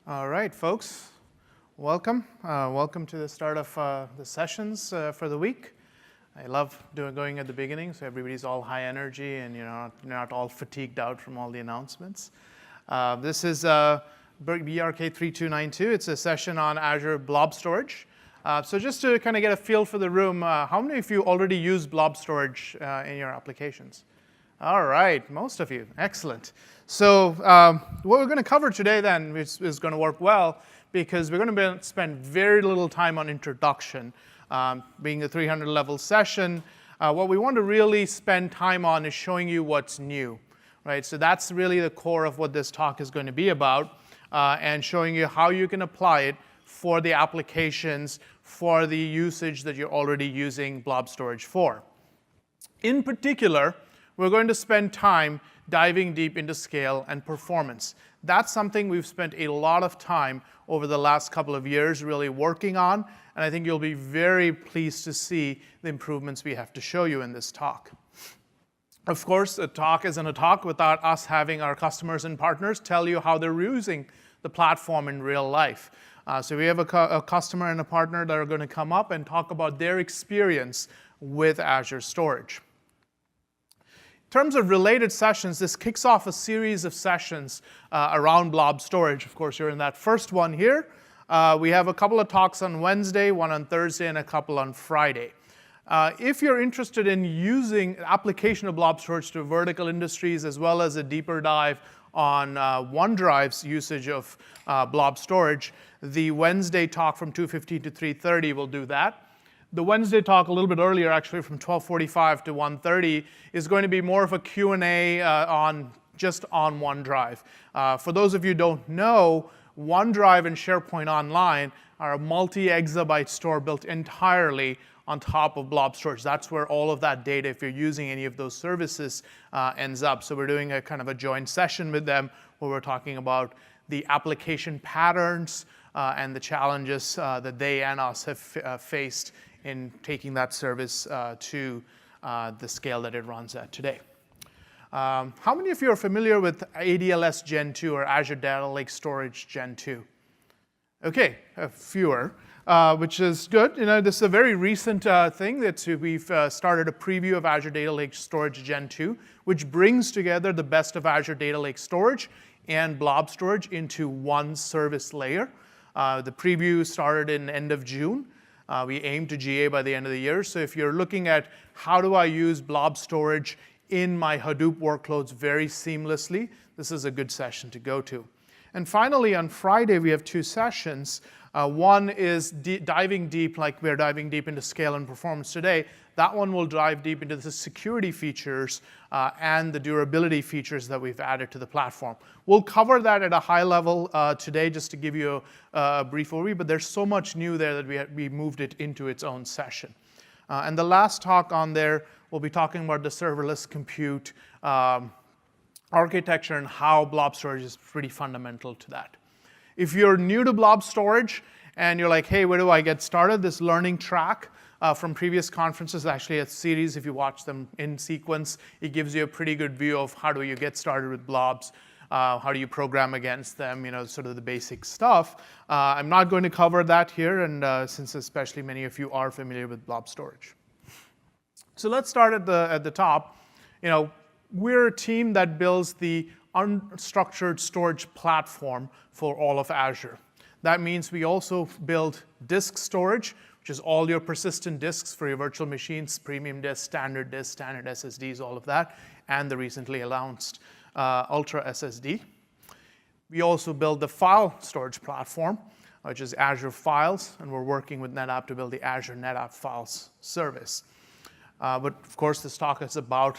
All right, folks, welcome. Welcome to the start of the sessions for the week. I love going at the beginning, so everybody's all high energy and you're not all fatigued out from all the announcements. This is BRK3292. It's a session on Azure Blob Storage. So just to kind of get a feel for the room, how many of you already use Blob Storage in your applications? All right, most of you. Excellent. So what we're going to cover today then is going to work well because we're going to spend very little time on introduction. Being a 300-level session, what we want to really spend time on is showing you what's new. Right? So that's really the core of what this talk is going to be about, and showing you how you can apply it for the applications, for the usage that you're already using Blob Storage for. In particular, we're going to spend time diving deep into scale and performance. That's something we've spent a lot of time over the last couple of years really working on, and I think you'll be very pleased to see the improvements we have to show you in this talk. Of course, a talk isn't a talk without us having our customers and partners tell you how they're using the platform in real life. So we have a customer and a partner that are going to come up and talk about their experience with Azure Storage. In terms of related sessions, this kicks off a series of sessions around Blob Storage. Of course, you're in that first one here. We have a couple of talks on Wednesday, one on Thursday, and a couple on Friday. If you're interested in using application of Blob Storage to vertical industries, as well as a deeper dive on OneDrive's usage of Blob Storage, the Wednesday talk from 2:15 to 3:30 will do that. The Wednesday talk a little bit earlier, actually from 12:45 to 1:30, is going to be more of a Q&A just on OneDrive. For those of you who don't know, OneDrive and SharePoint Online are a multi-exabyte store built entirely on top of Blob Storage. That's where all of that data, if you're using any of those services, ends up. So we're doing a kind of a joint session with them where we're talking about the application patterns and the challenges that they and us have faced in taking that service to the scale that it runs at today. How many of you are familiar with ADLS Gen 2 or Azure Data Lake Storage Gen 2? Okay, fewer, which is good. This is a very recent thing that we've started a preview of Azure Data Lake Storage Gen 2, which brings together the best of Azure Data Lake Storage and Blob Storage into one service layer. The preview started in end of June. We aim to GA by the end of the year. So if you're looking at how do I use Blob Storage in my Hadoop workloads very seamlessly, this is a good session to go to. And finally, on Friday, we have two sessions. One is diving deep, like we're diving deep into scale and performance today. That one will dive deep into the security features and the durability features that we've added to the platform. We'll cover that at a high level today just to give you a brief overview, but there's so much new there that we moved it into its own session. And the last talk on there, we'll be talking about the serverless compute architecture and how Blob Storage is pretty fundamental to that. If you're new to Blob Storage and you're like, hey, where do I get started? This learning track from previous conferences, actually a series, if you watch them in sequence, it gives you a pretty good view of how do you get started with blobs, how do you program against them, sort of the basic stuff. I'm not going to cover that here, and since especially many of you are familiar with Blob Storage. So let's start at the top. We're a team that builds the unstructured storage platform for all of Azure. That means we also build disk storage, which is all your persistent disks for your virtual machines, premium disk, standard SSDs, all of that, and the recently announced Ultra SSD. We also build the file storage platform, which is Azure Files, and we're working with NetApp to build the Azure NetApp Files service. But of course, this talk is about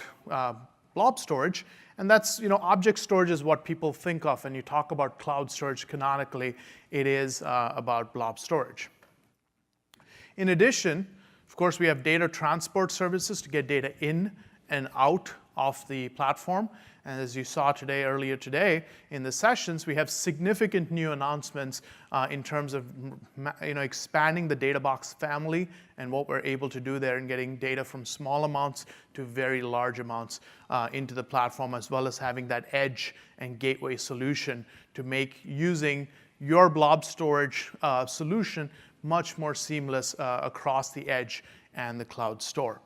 Blob Storage, and that's, object storage is what people think of when you talk about cloud storage canonically. It is about Blob Storage. In addition, of course, we have data transport services to get data in and out of the platform. And as you saw earlier today in the sessions, we have significant new announcements in terms of expanding the DataBox family and what we're able to do there and getting data from small amounts to very large amounts into the platform, as well as having that edge and gateway solution to make using your blob storage solution much more seamless across the edge and the cloud store.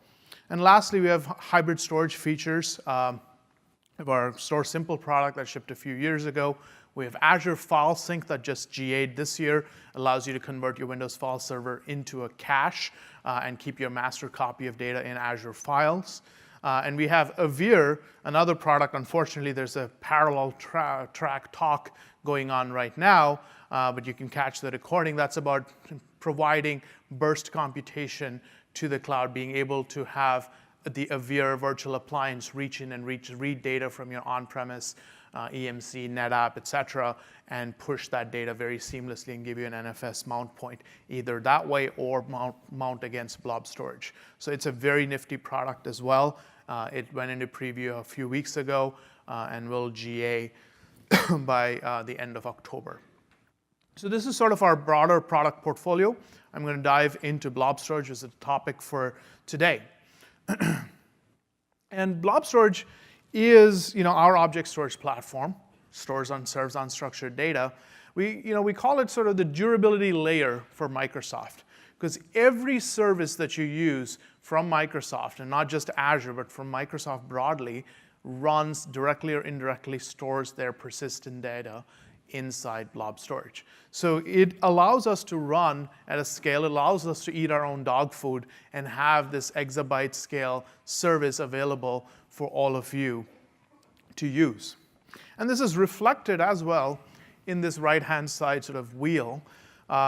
And lastly, we have hybrid storage features. We have our Store Simple product that shipped a few years ago. We have Azure File Sync that just GA'd this year, allows you to convert your Windows file server into a cache and keep your master copy of data in Azure Files. And we have Avere, another product. Unfortunately, there's a parallel track talk going on right now, but you can catch the recording. That's about providing burst computation to the cloud, being able to have the Avere virtual appliance reach in and read data from your on-premise EMC, NetApp, et cetera, and push that data very seamlessly and give you an NFS mount point, either that way or mount against blob storage. So it's a very nifty product as well. It went into preview a few weeks ago and will GA by the end of October. So this is sort of our broader product portfolio. I'm going to dive into blob storage as a topic for today. And blob storage is, our object storage platform, serves unstructured data. We call it sort of the durability layer for Microsoft, because every service that you use from Microsoft, and not just Azure, but from Microsoft broadly, runs directly or indirectly, stores their persistent data inside blob storage. So it allows us to run at a scale, it allows us to eat our own dog food and have this exabyte scale service available for all of you to use. And this is reflected as well in this right-hand side sort of wheel,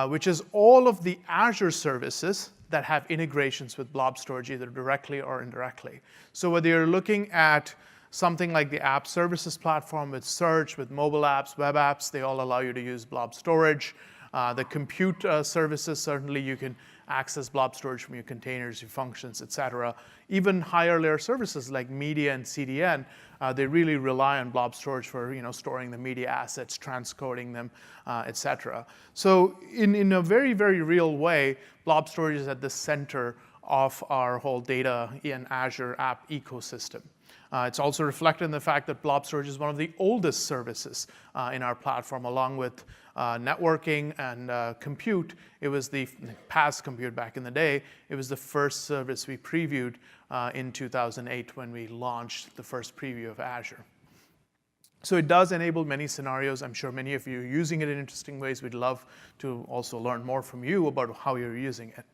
which is all of the Azure services that have integrations with blob storage, either directly or indirectly. So whether you're looking at something like the app services platform with search, with mobile apps, web apps, they all allow you to use blob storage. The compute services, certainly you can access blob storage from your containers, your functions, et cetera. Even higher layer services like media and CDN, they really rely on blob storage for storing the media assets, transcoding them, et cetera. So in a very, very real way, blob storage is at the center of our whole data in Azure app ecosystem. It's also reflected in the fact that blob storage is one of the oldest services in our platform, along with networking and compute. It was the past compute back in the day. It was the first service we previewed in 2008 when we launched the first preview of Azure. So it does enable many scenarios. I'm sure many of you are using it in interesting ways. We'd love to also learn more from you about how you're using it.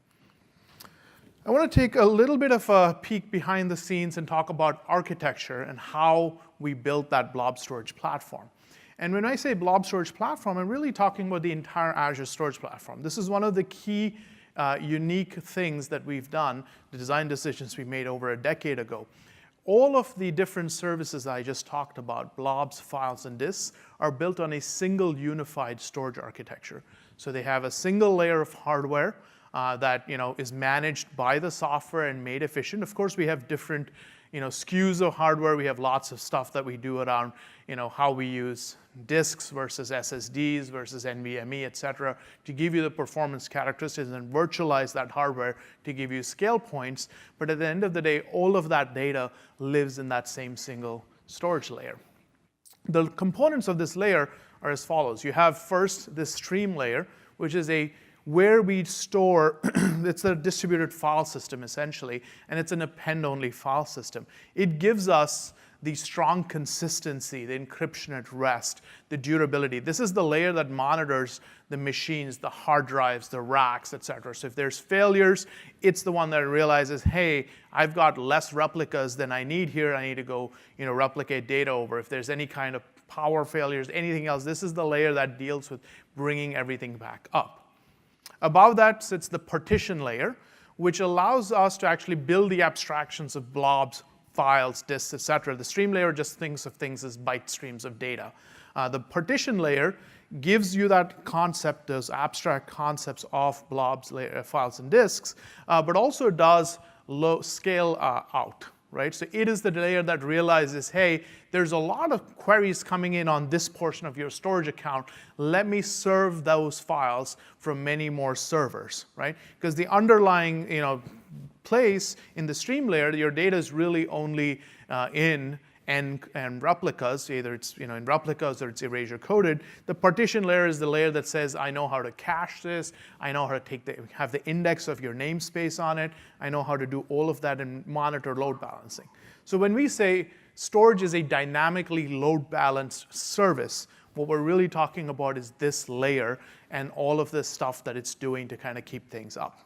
I want to take a little bit of a peek behind the scenes and talk about architecture and how we built that blob storage platform. And when I say blob storage platform, I'm really talking about the entire Azure storage platform. This is one of the key unique things that we've done, the design decisions we made over a decade ago. All of the different services I just talked about, blobs, files, and disks, are built on a single unified storage architecture. So they have a single layer of hardware that is managed by the software and made efficient. Of course, we have different SKUs of hardware. We have lots of stuff that we do around how we use disks versus SSDs versus NVMe, et cetera, to give you the performance characteristics and virtualize that hardware to give you scale points. But at the end of the day, all of that data lives in that same single storage layer. The components of this layer are as follows. You have first this stream layer, which is where we store, it's a distributed file system essentially, and it's an append-only file system. It gives us the strong consistency, the encryption at rest, the durability. This is the layer that monitors the machines, the hard drives, the racks, et cetera. So if there's failures, it's the one that realizes, hey, I've got less replicas than I need here. I need to go replicate data over. If there's any kind of power failures, anything else, this is the layer that deals with bringing everything back up. Above that sits the partition layer, which allows us to actually build the abstractions of blobs, files, disks, et cetera. The stream layer just thinks of things as byte streams of data. The partition layer gives you that concept, those abstract concepts of blobs, files, and disks, but also does scale out. Right? So it is the layer that realizes, hey, there's a lot of queries coming in on this portion of your storage account. Let me serve those files from many more servers, right? Because the underlying place in the stream layer, your data is really only in and replicas, either it's in replicas or it's erasure coded. The partition layer is the layer that says, I know how to cache this, I know how to have the index of your namespace on it, I know how to do all of that and monitor load balancing. So when we say storage is a dynamically load balanced service, what we're really talking about is this layer and all of the stuff that it's doing to kind of keep things up.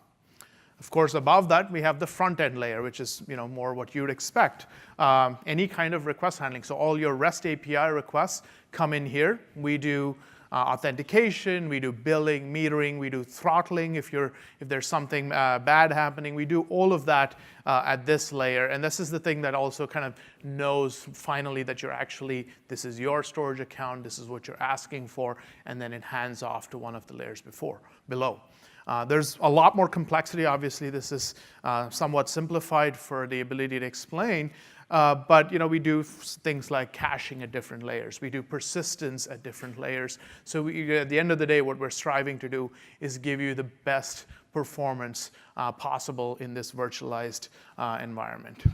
Of course, above that, we have the front-end layer, which is more what you'd expect. Any kind of request handling. So all your REST API requests come in here. We do authentication, we do billing, metering, we do throttling if there's something bad happening. We do all of that at this layer. And this is the thing that also kind of knows finally that this is your storage account, this is what you're asking for, and then it hands off to one of the layers below. There's a lot more complexity. Obviously, this is somewhat simplified for the ability to explain. But we do things like caching at different layers. We do persistence at different layers. So at the end of the day, what we're striving to do is give you the best performance possible in this virtualized environment.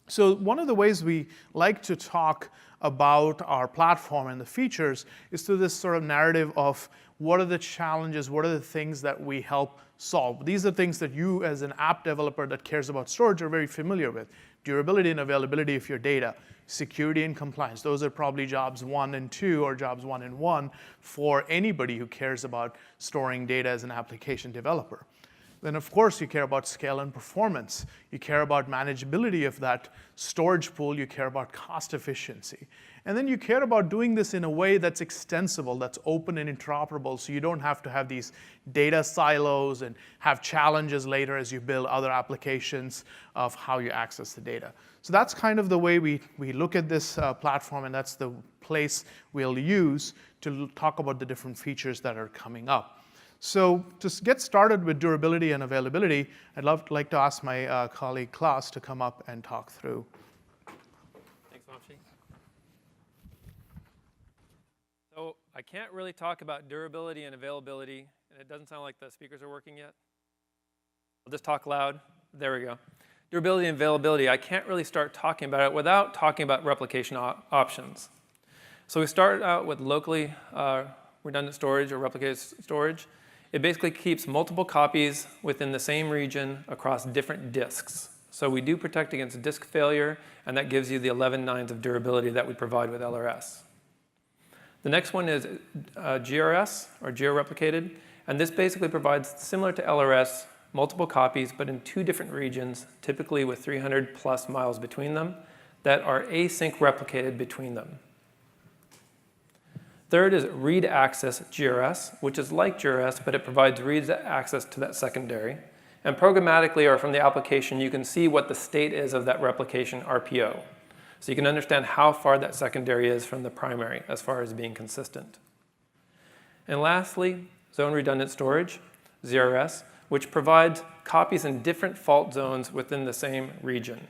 So one of the ways we like to talk about our platform and the features is through this sort of narrative of what are the challenges, what are the things that we help solve. These are things that you as an app developer that cares about storage are very familiar with. Durability and availability of your data, security and compliance. Those are probably jobs 1 and 2 or jobs 1 and 1 for anybody who cares about storing data as an application developer. Then, of course, you care about scale and performance. You care about manageability of that storage pool. You care about cost efficiency. And then you care about doing this in a way that's extensible, that's open and interoperable, so you don't have to have these data silos and have challenges later as you build other applications of how you access the data. So that's kind of the way we look at this platform, and that's the place we'll use to talk about the different features that are coming up. So to get started with durability and availability, I'd like to ask my colleague Klaus to come up and talk through. Thanks, Vamshi. So I can't really talk about durability and availability, and it doesn't sound like the speakers are working yet. I'll just talk loud. There we go. Durability and availability, I can't really start talking about it without talking about replication options. So we start out with locally redundant storage or replicated storage. It basically keeps multiple copies within the same region across different disks. So we do protect against disk failure, and that gives you the 11 nines of durability that we provide with LRS. The next one is GRS, or geo-replicated, and this basically provides, similar to LRS, multiple copies, but in 2 different regions, typically with 300 plus miles between them, that are async replicated between them. Third is read access GRS, which is like GRS, but it provides read access to that secondary. And programmatically, or from the application, you can see what the state is of that replication RPO. So you can understand how far that secondary is from the primary as far as being consistent. And lastly, zone redundant storage, ZRS, which provides copies in different fault zones within the same region.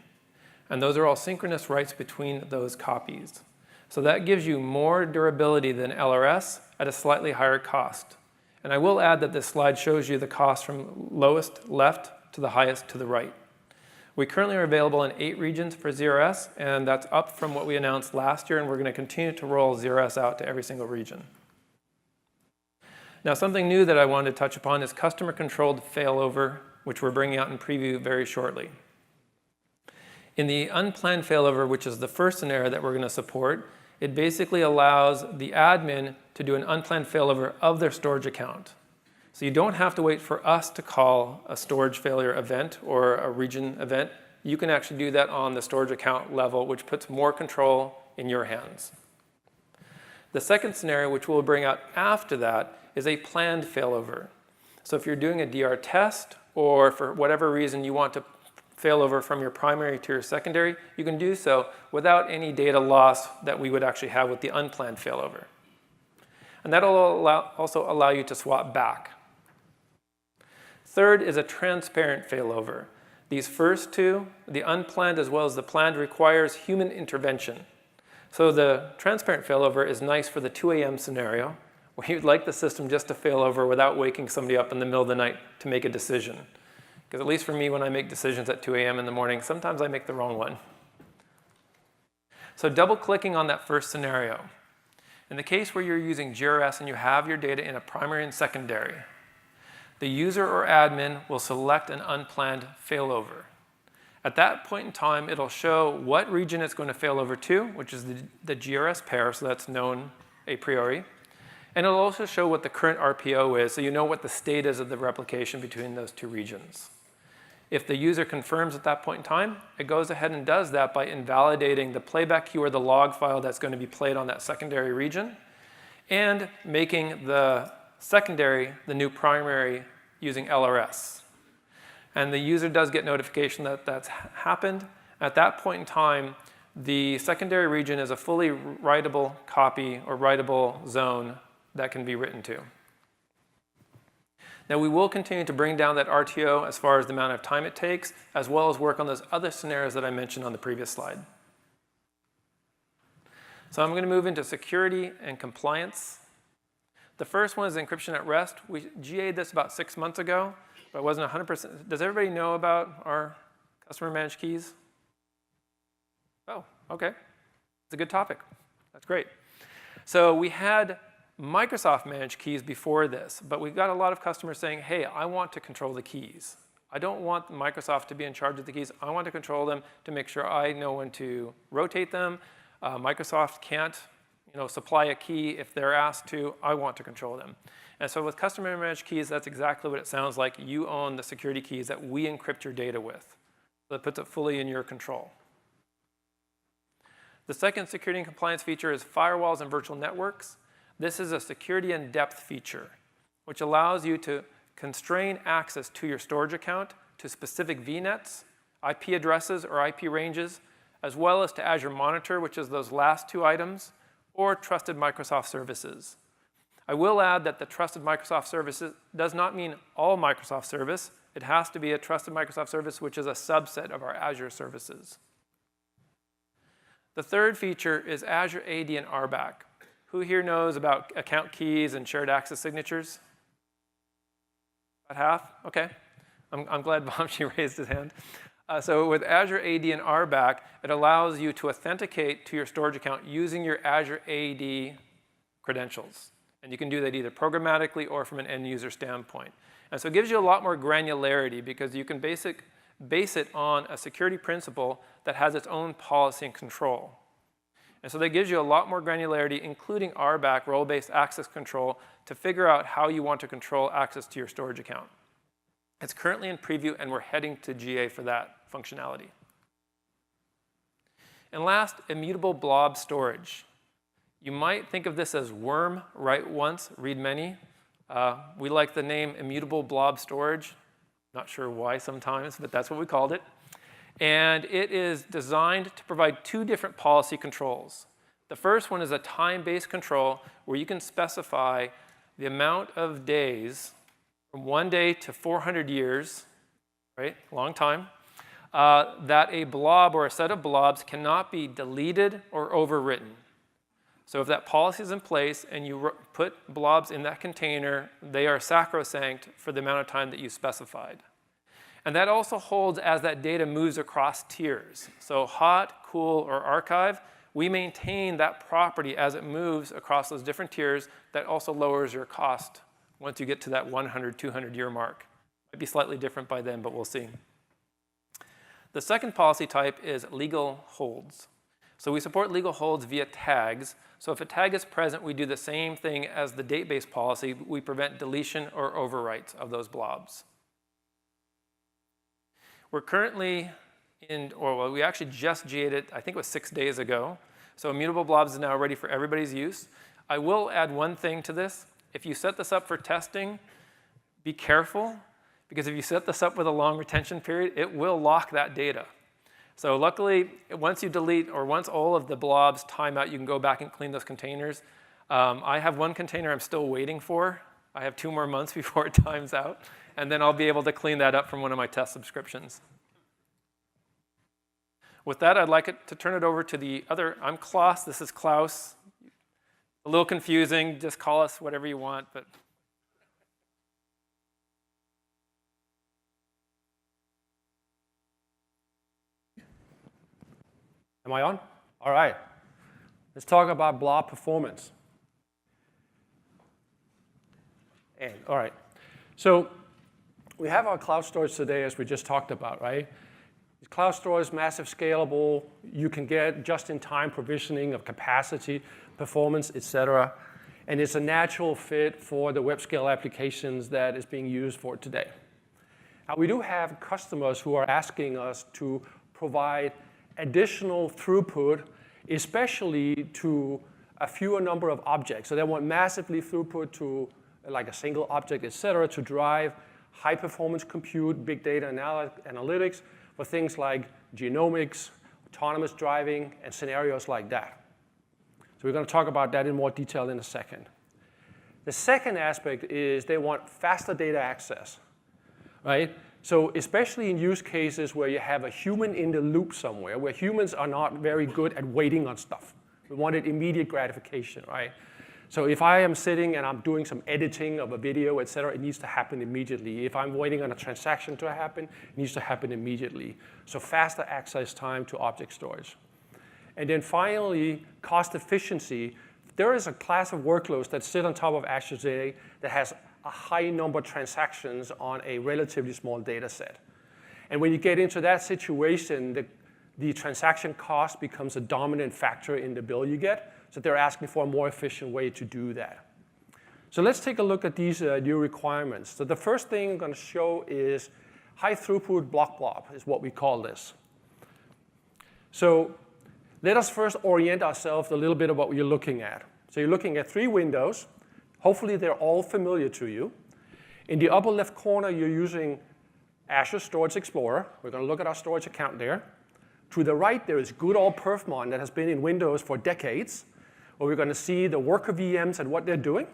And those are all synchronous writes between those copies. So that gives you more durability than LRS at a slightly higher cost. And I will add that this slide shows you the cost from lowest left to the highest to the right. We currently are available in 8 regions for ZRS, and that's up from what we announced last year, and we're going to continue to roll ZRS out to every single region. Now, something new that I wanted to touch upon is customer-controlled failover, which we're bringing out in preview very shortly. In the unplanned failover, which is the first scenario that we're going to support, it basically allows the admin to do an unplanned failover of their storage account. So you don't have to wait for us to call a storage failure event or a region event. You can actually do that on the storage account level, which puts more control in your hands. The second scenario, which we'll bring out after that, is a planned failover. So if you're doing a DR test, or for whatever reason you want to failover from your primary to your secondary, you can do so without any data loss that we would actually have with the unplanned failover. And that'll also allow you to swap back. Third is a transparent failover. These first 2, the unplanned as well as the planned, requires human intervention. So the transparent failover is nice for the 2 a.m. scenario, where you'd like the system just to fail over without waking somebody up in the middle of the night to make a decision. Because at least for me, when I make decisions at 2 a.m. in the morning, sometimes I make the wrong one. So double-clicking on that first scenario. In the case where you're using GRS and you have your data in a primary and secondary, the user or admin will select an unplanned failover. At that point in time, it'll show what region it's going to fail over to, which is the GRS pair, so that's known a priori. And it'll also show what the current RPO is, so you know what the state is of the replication between those two regions. If the user confirms at that point in time, it goes ahead and does that by invalidating the playback queue or the log file that's going to be played on that secondary region, and making the secondary the new primary using LRS. And the user does get notification that that's happened. At that point in time, the secondary region is a fully writable copy or writable zone that can be written to. Now, we will continue to bring down that RTO as far as the amount of time it takes, as well as work on those other scenarios that I mentioned on the previous slide. So I'm going to move into security and compliance. The first one is encryption at rest. We GA'd this about 6 months ago, but it wasn't 100%. Does everybody know about our customer managed keys? Oh, OK. It's a good topic. That's great. So we had Microsoft managed keys before this, but we got a lot of customers saying, hey, I want to control the keys. I don't want Microsoft to be in charge of the keys. I want to control them to make sure I know when to rotate them. Microsoft can't supply a key if they're asked to. I want to control them. And so with customer managed keys, that's exactly what it sounds like. You own the security keys that we encrypt your data with. So it puts it fully in your control. The second security and compliance feature is firewalls and virtual networks. This is a security in depth feature, which allows you to constrain access to your storage account to specific VNets, IP addresses or IP ranges, as well as to Azure Monitor, which is those last two items, or trusted Microsoft services. I will add that the trusted Microsoft services does not mean all Microsoft service. It has to be a trusted Microsoft service, which is a subset of our Azure services. The third feature is Azure AD and RBAC. Who here knows about account keys and shared access signatures? About half? OK. I'm glad Vamshi raised his hand. So with Azure AD and RBAC, it allows you to authenticate to your storage account using your Azure AD credentials. And you can do that either programmatically or from an end user standpoint. And so it gives you a lot more granularity because you can base it on a security principle that has its own policy and control. And so that gives you a lot more granularity, including RBAC, role-based access control, to figure out how you want to control access to your storage account. It's currently in preview, and we're heading to GA for that functionality. And last, immutable blob storage. You might think of this as worm, write once, read many. We like the name immutable blob storage. Not sure why sometimes, but that's what we called it. And it is designed to provide two different policy controls. The first one is a time-based control where you can specify the amount of days from 1 day to 400 years, right, long time, that a blob or a set of blobs cannot be deleted or overwritten. So if that policy is in place and you put blobs in that container, they are sacrosanct for the amount of time that you specified. And that also holds as that data moves across tiers. So hot, cool, or archive, we maintain that property as it moves across those different tiers. That also lowers your cost once you get to that 100, 200-year mark. Might be slightly different by then, but we'll see. The second policy type is legal holds. So we support legal holds via tags. So if a tag is present, we do the same thing as the date-based policy. We prevent deletion or overwrites of those blobs. We're currently we actually just GA'd it, I think it was 6 days ago. So immutable blobs is now ready for everybody's use. I will add one thing to this. If you set this up for testing, be careful, because if you set this up with a long retention period, it will lock that data. So luckily, once you delete, or once all of the blobs time out, you can go back and clean those containers. I have one container I'm still waiting for. I have 2 more months before it times out. And then I'll be able to clean that up from one of my test subscriptions. With that, I'd like to turn it over to the other. I'm Klaus. This is Klaus. A little confusing. Just call us whatever you want. But am I on? All right. Let's talk about blob performance. And, all right, so we have our cloud storage today, as we just talked about, right? Cloud storage, massive scalable. You can get just-in-time provisioning of capacity, performance, et cetera. And it's a natural fit for the web scale applications that is being used for today. Now, we do have customers who are asking us to provide additional throughput, especially to a fewer number of objects. So they want massively throughput to like a single object, et cetera, to drive high-performance compute, big data analytics for things like genomics, autonomous driving, and scenarios like that. So we're going to talk about that in more detail in a second. The second aspect is they want faster data access, right? So especially in use cases where you have a human in the loop somewhere, where humans are not very good at waiting on stuff. We wanted immediate gratification, right? So if I am sitting and I'm doing some editing of a video, et cetera, it needs to happen immediately. If I'm waiting on a transaction to happen, it needs to happen immediately. So faster access time to object storage. And then finally, cost efficiency. There is a class of workloads that sit on top of Azure today that has a high number of transactions on a relatively small data set. And when you get into that situation, the transaction cost becomes a dominant factor in the bill you get. So they're asking for a more efficient way to do that. So let's take a look at these new requirements. So the first thing I'm going to show is high throughput blob is what we call this. So let us first orient ourselves a little bit of what you're looking at. So you're looking at 3 windows. Hopefully they're all familiar to you. In the upper left corner, you're using Azure Storage Explorer. We're going to look at our storage account there. To the right, there is good old Perfmon that has been in Windows for decades, where we're going to see the worker VMs and what they're doing.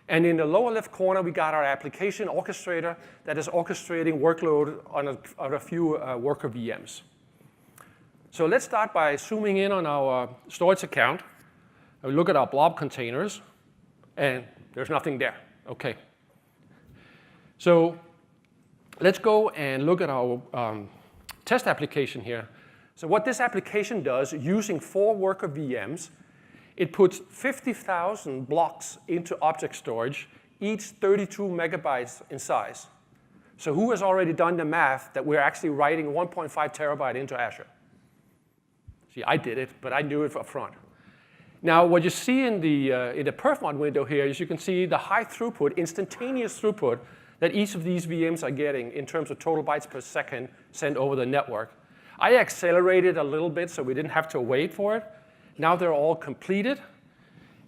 And in the lower left corner, we got our application orchestrator that is orchestrating workload on a few worker VMs. So let's start by zooming in on our storage account. We look at our blob containers, and there's nothing there. OK. So let's go and look at our test application here. So what this application does, using 4 worker VMs, it puts 50,000 blocks into object storage, each 32 megabytes in size. So who has already done the math that we're actually writing 1.5 terabyte into Azure? See, I did it, but I knew it up front. Now, what you see in the Perfmon window here is you can see the high throughput, instantaneous throughput that each of these VMs are getting in terms of total bytes per second sent over the network. I accelerated a little bit so we didn't have to wait for it. Now they're all completed.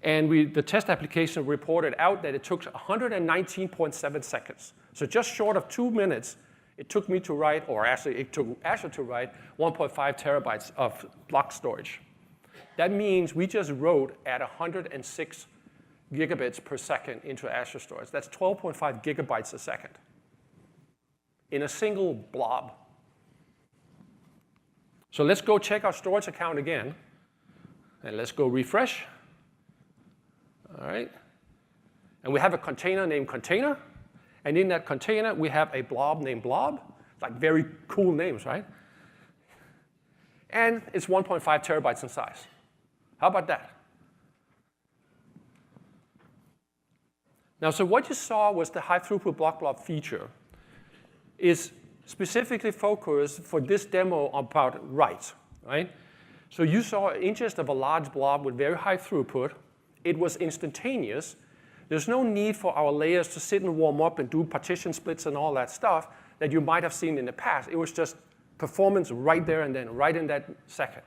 And the test application reported out that it took 119.7 seconds. So just short of 2 minutes, it took me to write, or actually it took Azure to write 1.5 terabytes of block storage. That means we just wrote at 106 gigabits per second into Azure storage. That's 12.5 gigabytes a second in a single blob. So let's go check our storage account again. And let's go refresh. All right. And we have a container named container. And in that container, we have a blob named blob. Like very cool names, right? And it's 1.5 terabytes in size. How about that? Now, so what you saw was the high throughput blob feature is specifically focused for this demo about write, right? So you saw an ingest of a large blob with very high throughput. It was instantaneous. There's no need for our layers to sit and warm up and do partition splits and all that stuff that you might have seen in the past. It was just performance right there and then, right in that second.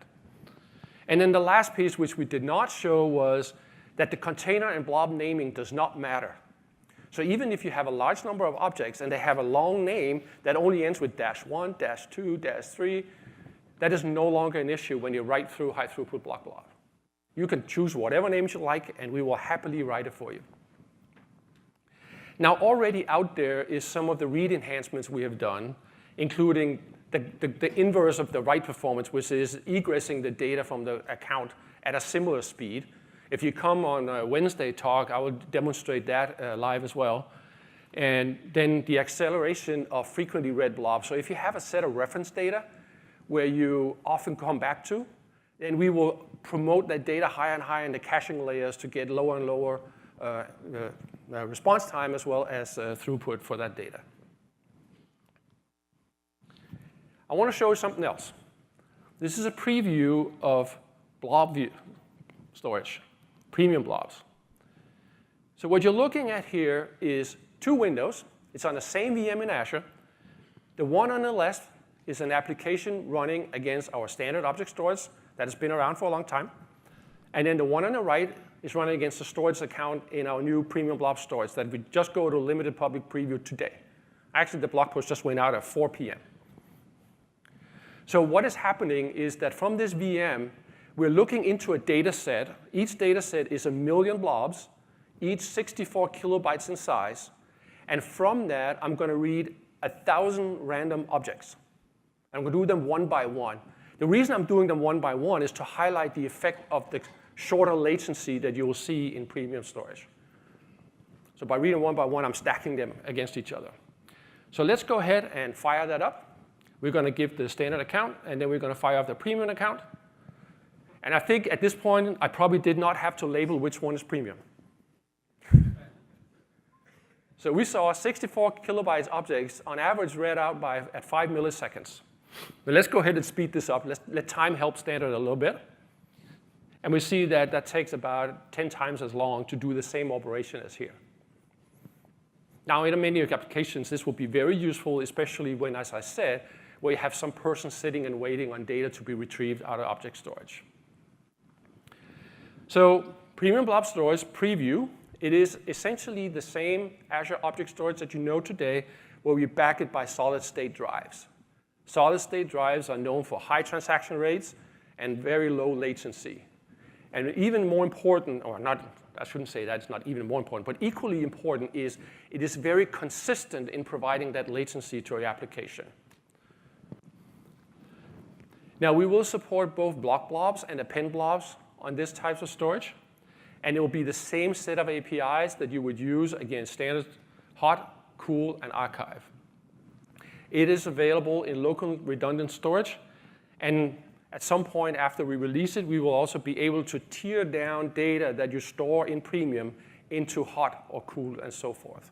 And then the last piece, which we did not show, was that the container and blob naming does not matter. So even if you have a large number of objects and they have a long name that only ends with -1, -2, -3, that is no longer an issue when you write through high throughput blob. You can choose whatever names you like, and we will happily write it for you. Now, already out there is some of the read enhancements we have done, including the inverse of the write performance, which is egressing the data from the account at a similar speed. If you come on a Wednesday talk, I will demonstrate that live as well. And then the acceleration of frequently read blobs. So if you have a set of reference data where you often come back to, then we will promote that data higher and higher in the caching layers to get lower and lower response time as well as throughput for that data. I want to show you something else. This is a preview of blob storage, premium blobs. So what you're looking at here is two windows. It's on the same VM in Azure. The one on the left is an application running against our standard object storage that has been around for a long time. And then the one on the right is running against the storage account in our new premium blob storage that we just go to limited public preview today. Actually, the blog post just went out at 4 p.m. So what is happening is that from this VM, we're looking into a data set. Each data set is 1 million blobs, each 64 kilobytes in size. And from that, I'm going to read 1,000 random objects. I'm going to do them one by one. The reason I'm doing them one by one is to highlight the effect of the shorter latency that you will see in premium storage. So by reading one by one, I'm stacking them against each other. So let's go ahead and fire that up. We're going to give the standard account, and then we're going to fire up the premium account. And I think at this point, I probably did not have to label which one is premium. So we saw 64 kilobytes objects on average read out at 5 milliseconds. But let's go ahead and speed this up. Let's let time help standard a little bit. And we see that that takes about 10 times as long to do the same operation as here. Now, in many applications, this will be very useful, especially when, as I said, where you have some person sitting and waiting on data to be retrieved out of object storage. So premium blob storage preview, it is essentially the same Azure object storage that you know today, where we back it by solid-state drives. Solid-state drives are known for high transaction rates and very low latency. And even more important, or not, I shouldn't say that, it's not even more important, but equally important is it is very consistent in providing that latency to your application. Now, we will support both block blobs and append blobs on this type of storage. And it will be the same set of APIs that you would use against standard hot, cool, and archive. It is available in local redundant storage. And at some point after we release it, we will also be able to tier down data that you store in premium into hot or cool and so forth.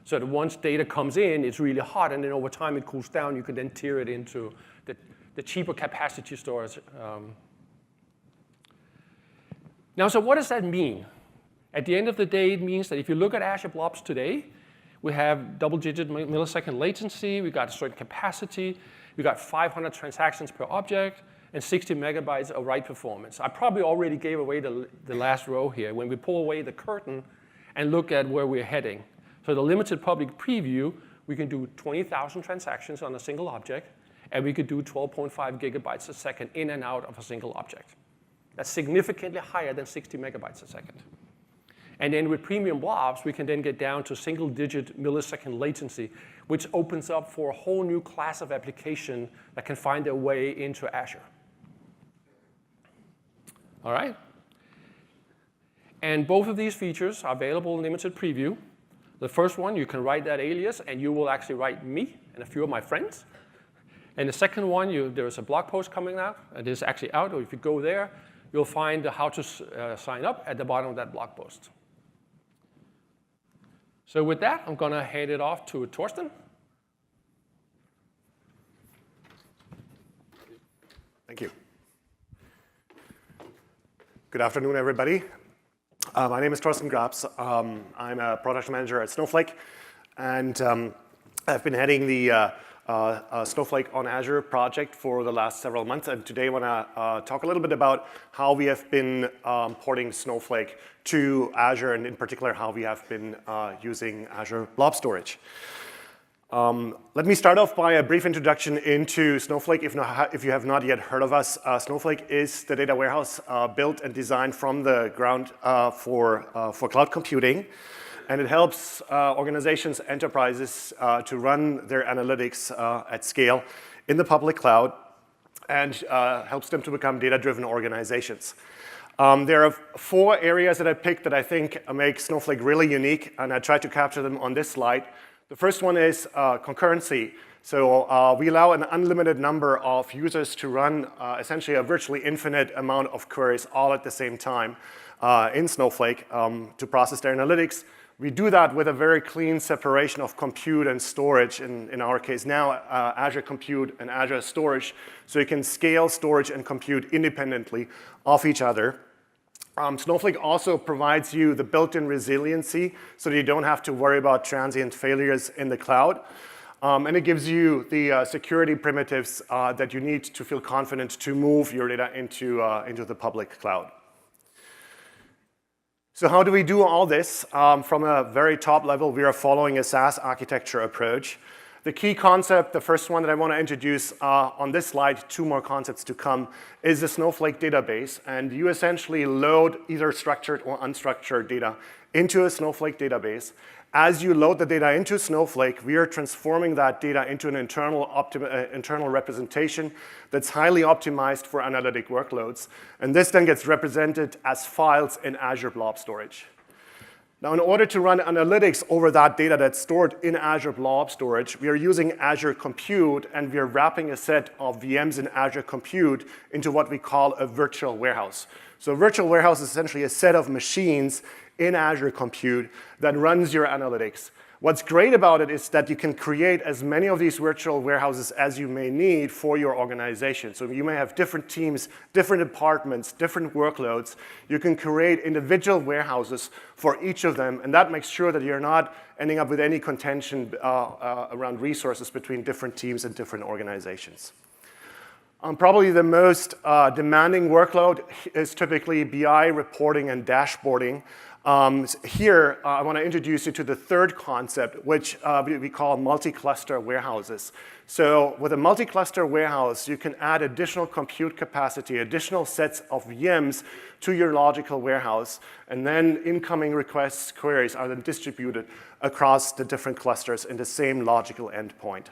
So that once data comes in, it's really hot, and then over time it cools down. You can then tier it into the cheaper capacity storage. Now, so what does that mean? At the end of the day, it means that if you look at Azure Blobs today, we have double-digit millisecond latency, we got a certain capacity, we got 500 transactions per object, and 60 megabytes of write performance. I probably already gave away the last row here when we pull away the curtain and look at where we're heading. So the limited public preview, we can do 20,000 transactions on a single object, and we could do 12.5 gigabytes a second in and out of a single object. That's significantly higher than 60 megabytes a second. And then with premium blobs, we can then get down to single-digit millisecond latency, which opens up for a whole new class of application that can find their way into Azure. All right? And both of these features are available in limited preview. The first one, you can write that alias, and you will actually write me and a few of my friends. And the second one, there is a blog post coming out. It is actually out, or if you go there, you'll find how to sign up at the bottom of that blog post. So with that, I'm going to hand it off to Torsten. Thank you. Good afternoon, everybody. My name is Torsten Grabs. I'm a product manager at Snowflake, and I've been heading the Snowflake on Azure project for the last several months, and today I want to talk a little bit about how we have been porting Snowflake to Azure, and in particular how we have been using Azure Blob Storage. Let me start off by a brief introduction into Snowflake. If you have not yet heard of us, Snowflake is the data warehouse built and designed from the ground for cloud computing. And it helps organizations, enterprises to run their analytics at scale in the public cloud and helps them to become data-driven organizations. There are 4 areas that I picked that I think make Snowflake really unique, and I tried to capture them on this slide. The first one is concurrency. So we allow an unlimited number of users to run essentially a virtually infinite amount of queries all at the same time in Snowflake to process their analytics. We do that with a very clean separation of compute and storage, in our case now, Azure Compute and Azure Storage, so you can scale storage and compute independently of each other. Snowflake also provides you the built-in resiliency so that you don't have to worry about transient failures in the cloud. And it gives you the security primitives that you need to feel confident to move your data into the public cloud. So how do we do all this? From a very top level, we are following a SaaS architecture approach. The key concept, the first one that I want to introduce on this slide, 2 more concepts to come, is the Snowflake database. And you essentially load either structured or unstructured data into a Snowflake database. As you load the data into Snowflake, we are transforming that data into an internal representation that's highly optimized for analytic workloads. And this then gets represented as files in Azure Blob Storage. Now, in order to run analytics over that data that's stored in Azure Blob Storage, we are using Azure Compute, and we are wrapping a set of VMs in Azure Compute into what we call a virtual warehouse. So a virtual warehouse is essentially a set of machines in Azure Compute that runs your analytics. What's great about it is that you can create as many of these virtual warehouses as you may need for your organization. So you may have different teams, different departments, different workloads. You can create individual warehouses for each of them, and that makes sure that you're not ending up with any contention around resources between different teams and different organizations. Probably the most demanding workload is typically BI reporting and dashboarding. Here, I want to introduce you to the third concept, which we call multi-cluster warehouses. So with a multi-cluster warehouse, you can add additional compute capacity, additional sets of VMs to your logical warehouse, and then incoming requests, queries are then distributed across the different clusters in the same logical endpoint.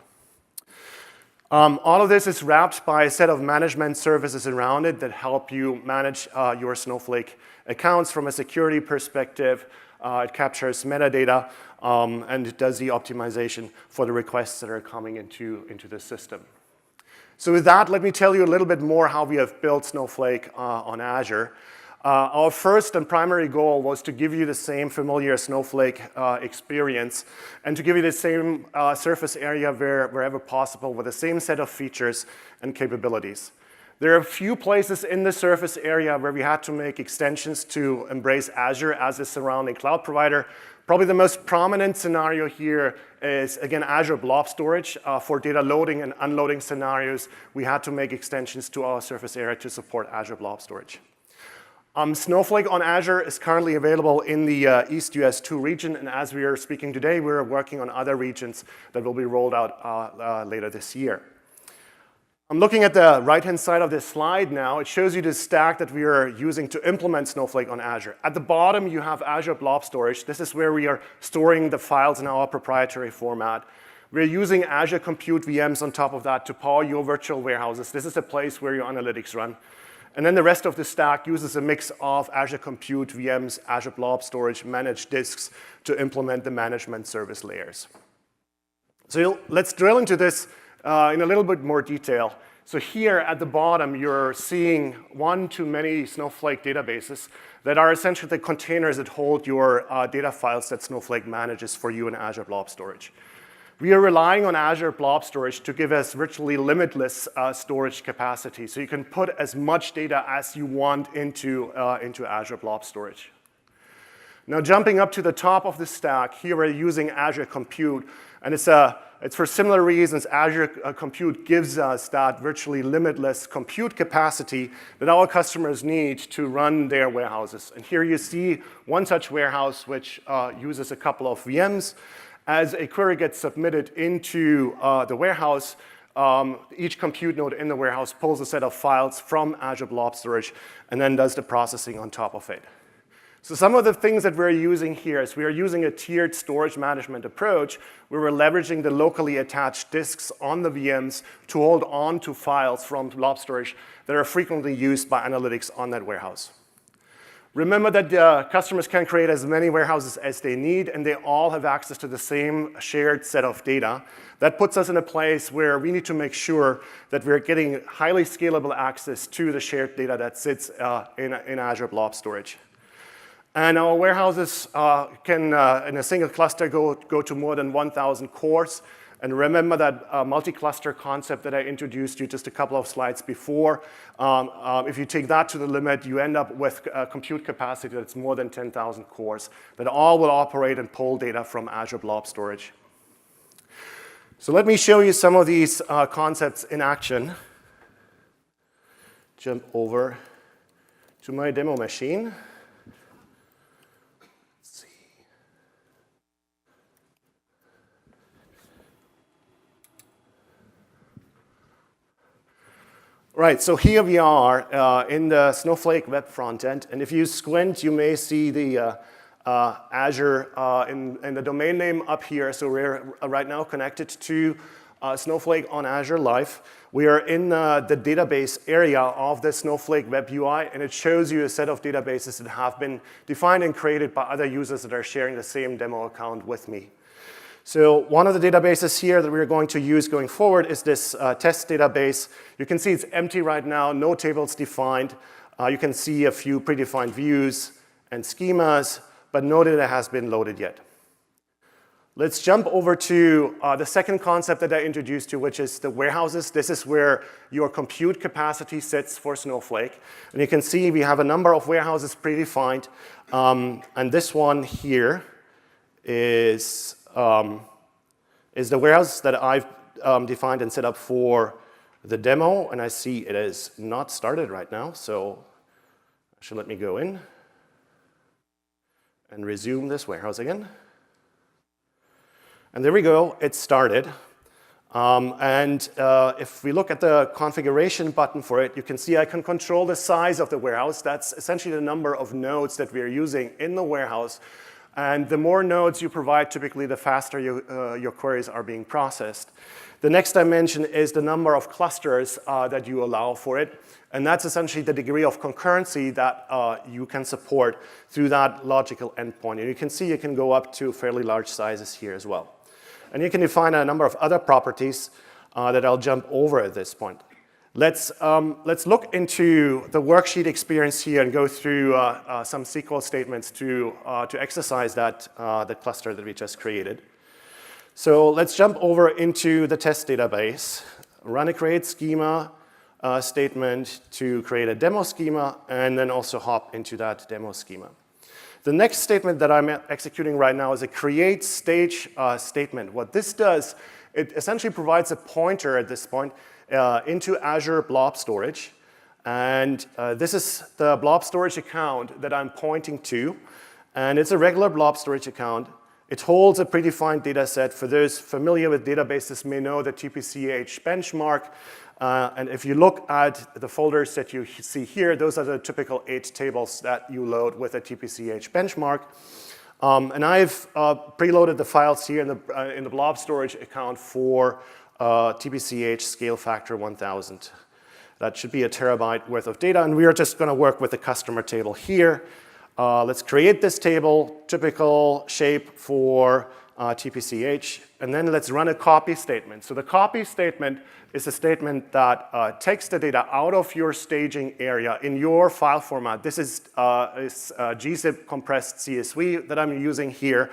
All of this is wrapped by a set of management services around it that help you manage your Snowflake accounts from a security perspective. It captures metadata, and it does the optimization for the requests that are coming into the system. So with that, let me tell you a little bit more how we have built Snowflake on Azure. Our first and primary goal was to give you the same familiar Snowflake experience and to give you the same surface area wherever possible with the same set of features and capabilities. There are a few places in the surface area where we had to make extensions to embrace Azure as a surrounding cloud provider. Probably the most prominent scenario here is, again, Azure Blob Storage. For data loading and unloading scenarios, we had to make extensions to our surface area to support Azure Blob Storage. Snowflake on Azure is currently available in the East US 2 region, and as we are speaking today, we're working on other regions that will be rolled out later this year. I'm looking at the right-hand side of this slide now. It shows you the stack that we are using to implement Snowflake on Azure. At the bottom, you have Azure Blob Storage. This is where we are storing the files in our proprietary format. We're using Azure Compute VMs on top of that to power your virtual warehouses. This is a place where your analytics run. And then the rest of the stack uses a mix of Azure Compute VMs, Azure Blob Storage, managed disks to implement the management service layers. So let's drill into this in a little bit more detail. So here at the bottom, you're seeing one-to-many Snowflake databases that are essentially the containers that hold your data files that Snowflake manages for you in Azure Blob Storage. We are relying on Azure Blob Storage to give us virtually limitless storage capacity. So you can put as much data as you want into Azure Blob Storage. Now jumping up to the top of the stack, here we're using Azure Compute, and it's for similar reasons. Azure Compute gives us that virtually limitless compute capacity that our customers need to run their warehouses. And here you see one such warehouse which uses a couple of VMs. As a query gets submitted into the warehouse, each compute node in the warehouse pulls a set of files from Azure Blob Storage and then does the processing on top of it. So some of the things that we're using here is we are using a tiered storage management approach where we're leveraging the locally attached disks on the VMs to hold on to files from Blob Storage that are frequently used by analytics on that warehouse. Remember that customers can create as many warehouses as they need, and they all have access to the same shared set of data. That puts us in a place where we need to make sure that we're getting highly scalable access to the shared data that sits in Azure Blob Storage. And our warehouses can, in a single cluster, go to more than 1,000 cores. And remember that multi-cluster concept that I introduced you just a couple of slides before. If you take that to the limit, you end up with compute capacity that's more than 10,000 cores that all will operate and pull data from Azure Blob Storage. So let me show you some of these concepts in action. Jump over to my demo machine. Right, so here we are in the Snowflake web frontend, and if you squint, you may see the Azure in the domain name up here. So we're right now connected to Snowflake on Azure Live. We are in the database area of the Snowflake web UI, and it shows you a set of databases that have been defined and created by other users that are sharing the same demo account with me. So one of the databases here that we're going to use going forward is this test database. You can see it's empty right now, no tables defined. You can see a few predefined views and schemas, but no data has been loaded yet. Let's jump over to the second concept that I introduced you, which is the warehouses. This is where your compute capacity sits for Snowflake. And you can see we have a number of warehouses predefined. And this one here is the warehouse that I've defined and set up for the demo, and I see it is not started right now, so actually let me go in and resume this warehouse again. And there we go, it started. If we look at the configuration button for it, you can see I can control the size of the warehouse. That's essentially the number of nodes that we're using in the warehouse. And the more nodes you provide, typically the faster your queries are being processed. The next dimension is the number of clusters that you allow for it. And that's essentially the degree of concurrency that you can support through that logical endpoint. And you can see you can go up to fairly large sizes here as well. And you can define a number of other properties that I'll jump over at this point. Let's look into the worksheet experience here and go through some SQL statements to exercise that the cluster that we just created. So let's jump over into the test database, run a create schema statement to create a demo schema, and then also hop into that demo schema. The next statement that I'm executing right now is a create stage statement. What this does, it essentially provides a pointer at this point into Azure Blob Storage. And this is the Blob Storage account that I'm pointing to. And it's a regular Blob Storage account. It holds a predefined data set. For those familiar with databases may know the TPCH benchmark. And if you look at the folders that you see here, those are the typical 8 tables that you load with a TPCH benchmark. And I've preloaded the files here in the Blob Storage account for TPCH scale factor 1000. That should be a terabyte worth of data, and we are just going to work with the customer table here. Let's create this table, typical shape for TPCH, and then let's run a copy statement. So the copy statement is a statement that takes the data out of your staging area in your file format. This is gzip compressed CSV that I'm using here.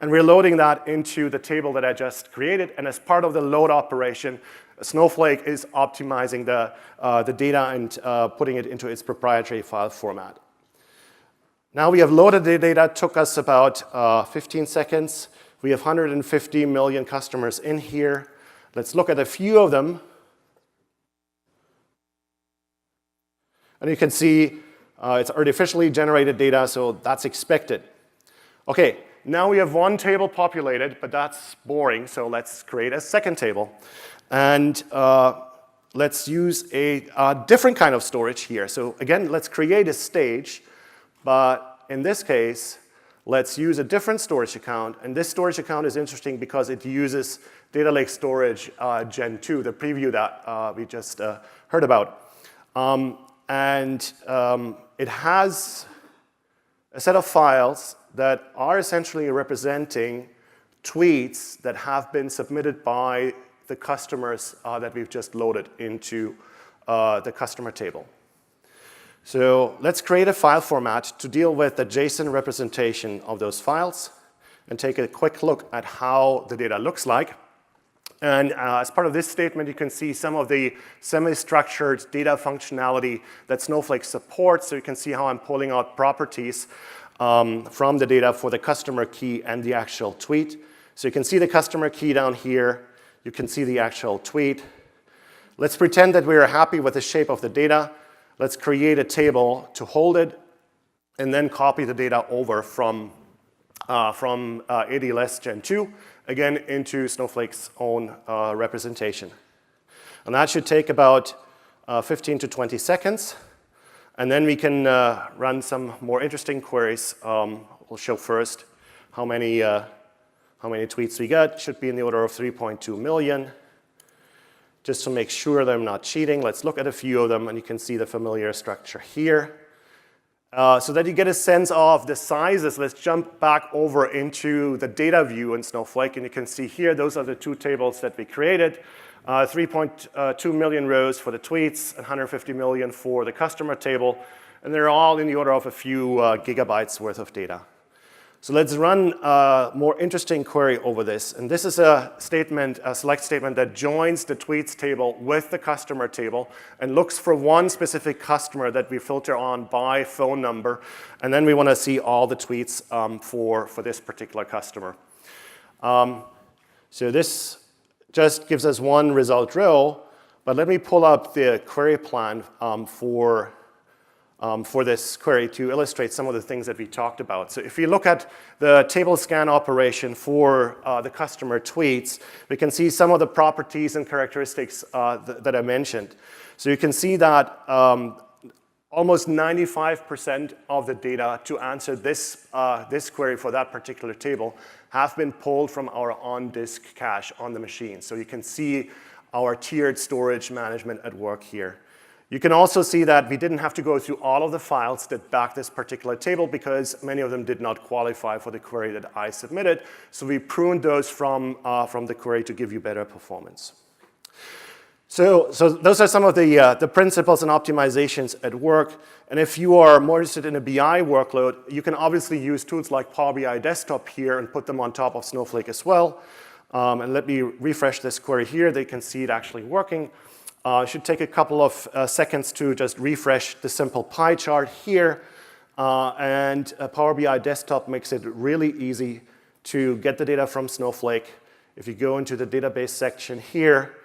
And we're loading that into the table that I just created. And as part of the load operation, Snowflake is optimizing the data and putting it into its proprietary file format. Now we have loaded the data. It took us about 15 seconds. We have 150 million customers in here. Let's look at a few of them. And you can see it's artificially generated data, so that's expected. OK. Now we have one table populated, but that's boring, so let's create a second table. And let's use a different kind of storage here. So again, let's create a stage, but in this case, let's use a different storage account. And this storage account is interesting because it uses Data Lake Storage Gen 2, the preview that we just heard about. It has a set of files that are essentially representing tweets that have been submitted by the customers that we've just loaded into the customer table. So let's create a file format to deal with the JSON representation of those files and take a quick look at how the data looks like. And as part of this statement, you can see some of the semi-structured data functionality that Snowflake supports. So you can see how I'm pulling out properties from the data for the customer key and the actual tweet. So you can see the customer key down here. You can see the actual tweet. Let's pretend that we are happy with the shape of the data. Let's create a table to hold it, and then copy the data over from ADLS Gen 2, again, into Snowflake's own representation. And that should take about 15 to 20 seconds. And then we can run some more interesting queries. We'll show first how many tweets we got. Should be in the order of 3.2 million. Just to make sure that I'm not cheating, let's look at a few of them, and you can see the familiar structure here. So that you get a sense of the sizes, let's jump back over into the data view in Snowflake, and you can see here, those are the two tables that we created. 3.2 million rows for the tweets, and 150 million for the customer table, and they're all in the order of a few gigabytes worth of data. So let's run a more interesting query over this. And this is a statement, a select statement that joins the tweets table with the customer table and looks for one specific customer that we filter on by phone number. And then we want to see all the tweets for this particular customer. So this just gives us one result row. But let me pull up the query plan for this query to illustrate some of the things that we talked about. So if you look at the table scan operation for the customer tweets, we can see some of the properties and characteristics that I mentioned. So you can see that almost 95% of the data to answer this query for that particular table have been pulled from our on-disk cache on the machine. So you can see our tiered storage management at work here. You can also see that we didn't have to go through all of the files that back this particular table because many of them did not qualify for the query that I submitted. So we pruned those from the query to give you better performance. So those are some of the principles and optimizations at work. And if you are more interested in a BI workload, you can obviously use tools like Power BI Desktop here and put them on top of Snowflake as well. And let me refresh this query here. They can see it actually working. It should take a couple of seconds to just refresh the simple pie chart here. And Power BI Desktop makes it really easy to get the data from Snowflake. If you go into the database section here,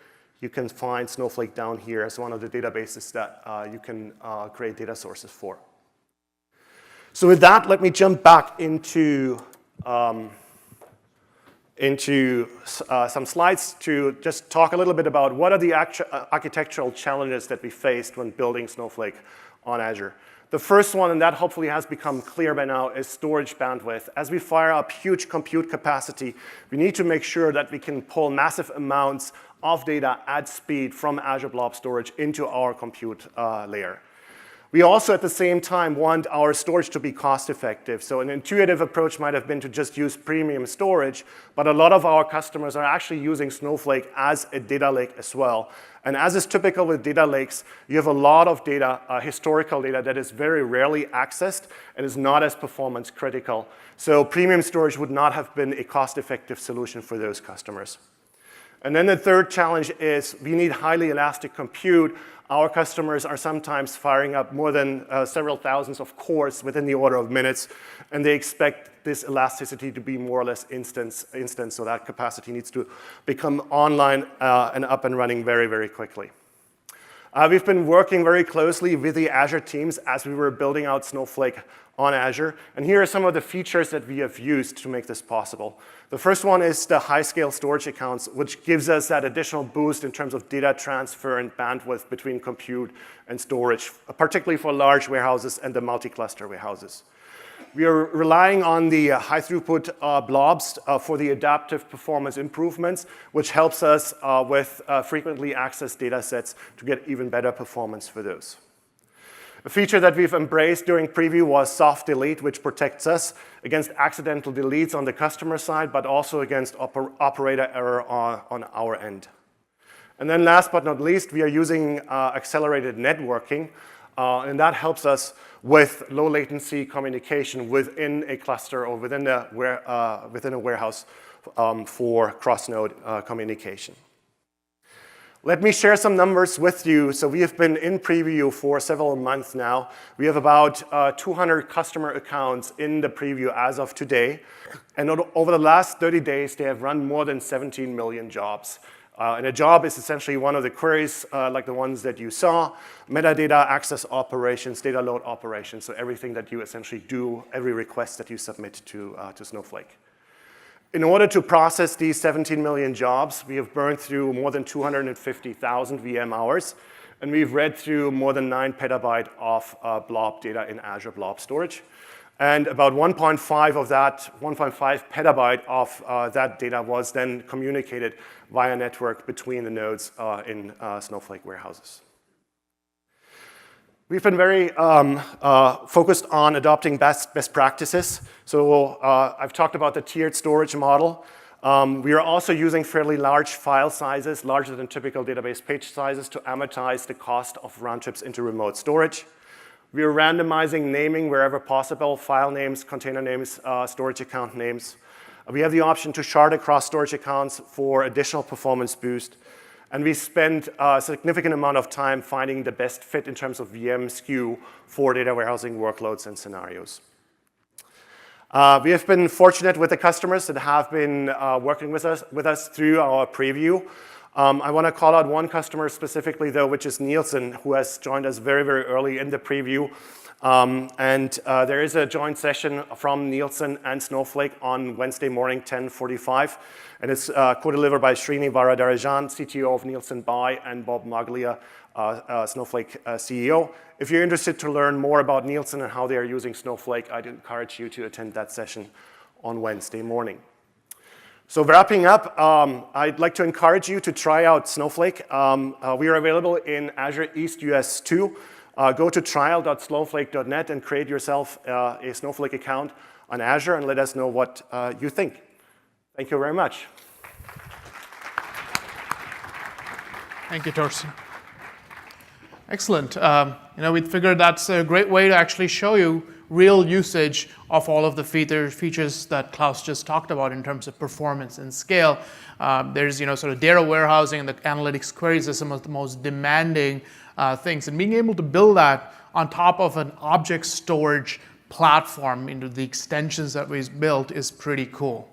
you can find Snowflake down here as one of the databases that you can create data sources for. So with that, let me jump back into some slides to just talk a little bit about what are the architectural challenges that we faced when building Snowflake on Azure. The first one, and that hopefully has become clear by now, is storage bandwidth. As we fire up huge compute capacity, we need to make sure that we can pull massive amounts of data at speed from Azure Blob Storage into our compute layer. We also, at the same time, want our storage to be cost-effective. So an intuitive approach might have been to just use premium storage, but a lot of our customers are actually using Snowflake as a data lake as well. And as is typical with data lakes, you have a lot of data, historical data, that is very rarely accessed and is not as performance critical. So premium storage would not have been a cost-effective solution for those customers. And then the third challenge is we need highly elastic compute. Our customers are sometimes firing up more than several thousands of cores within the order of minutes, and they expect this elasticity to be more or less instant, so that capacity needs to become online and up and running very, very quickly. We've been working very closely with the Azure teams as we were building out Snowflake on Azure, and here are some of the features that we have used to make this possible. The first one is the high-scale storage accounts, which gives us that additional boost in terms of data transfer and bandwidth between compute and storage, particularly for large warehouses and the multi-cluster warehouses. We are relying on the high-throughput blobs for the adaptive performance improvements, which helps us with frequently accessed data sets to get even better performance for those. A feature that we've embraced during preview was soft delete, which protects us against accidental deletes on the customer side, but also against operator error on our end. And then last but not least, we are using accelerated networking, and that helps us with low latency communication within a cluster or within a warehouse for cross-node communication. Let me share some numbers with you. So we have been in preview for several months now. We have about 200 customer accounts in the preview as of today. And over the last 30 days, they have run more than 17 million jobs. And a job is essentially one of the queries like the ones that you saw, metadata, access operations, data load operations, so everything that you essentially do, every request that you submit to Snowflake. In order to process these 17 million jobs, we have burned through more than 250,000 VM hours, and we've read through more than 9 petabyte of blob data in Azure Blob Storage. And about 1.5 of that, 1.5 petabyte of that data was then communicated via network between the nodes in Snowflake warehouses. We've been very focused on adopting best practices. So I've talked about the tiered storage model. We are also using fairly large file sizes, larger than typical database page sizes, to amortize the cost of round trips into remote storage. We are randomizing naming wherever possible, file names, container names, storage account names. We have the option to shard across storage accounts for additional performance boost. And we spend a significant amount of time finding the best fit in terms of VM SKU for data warehousing workloads and scenarios. We have been fortunate with the customers that have been working with us through our preview. I want to call out one customer specifically, though, which is Nielsen, who has joined us very, very early in the preview. There is a joint session from Nielsen and Snowflake on Wednesday morning, 10:45. And it's co-delivered by Srini Varadarajan, CTO of Nielsen Buy, and Bob Maglia, Snowflake CEO. If you're interested to learn more about Nielsen and how they are using Snowflake, I'd encourage you to attend that session on Wednesday morning. So wrapping up, I'd like to encourage you to try out Snowflake. We are available in Azure East US 2. Go to trial.snowflake.net and create yourself a Snowflake account on Azure and let us know what you think. Thank you very much. Thank you, Torsten. Excellent. We figured that's a great way to actually show you real usage of all of the features that Klaus just talked about in terms of performance and scale. There's sort of data warehousing and the analytics queries are some of the most demanding things. And being able to build that on top of an object storage platform into the extensions that we've built is pretty cool.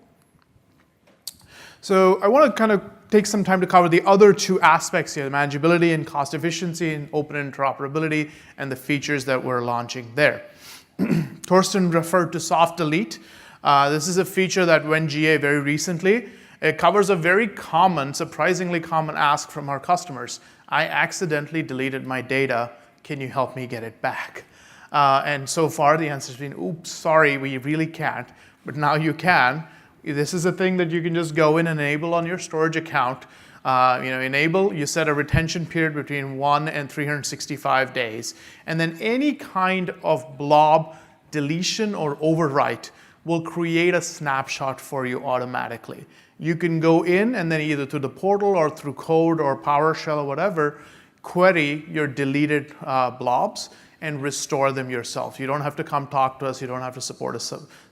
So I want to kind of take some time to cover the other two aspects here, manageability and cost efficiency and open interoperability and the features that we're launching there. Torsten referred to soft delete. This is a feature that went GA very recently. It covers a very common, surprisingly common ask from our customers. I accidentally deleted my data. Can you help me get it back? And so far the answer has been, oops, sorry, we really can't. But now you can. This is a thing that you can just go in and enable on your storage account. Enable, you set a retention period between 1 and 365 days. And then any kind of blob deletion or overwrite will create a snapshot for you automatically. You can go in and then either through the portal or through code or PowerShell or whatever, query your deleted blobs and restore them yourself. You don't have to come talk to us. You don't have to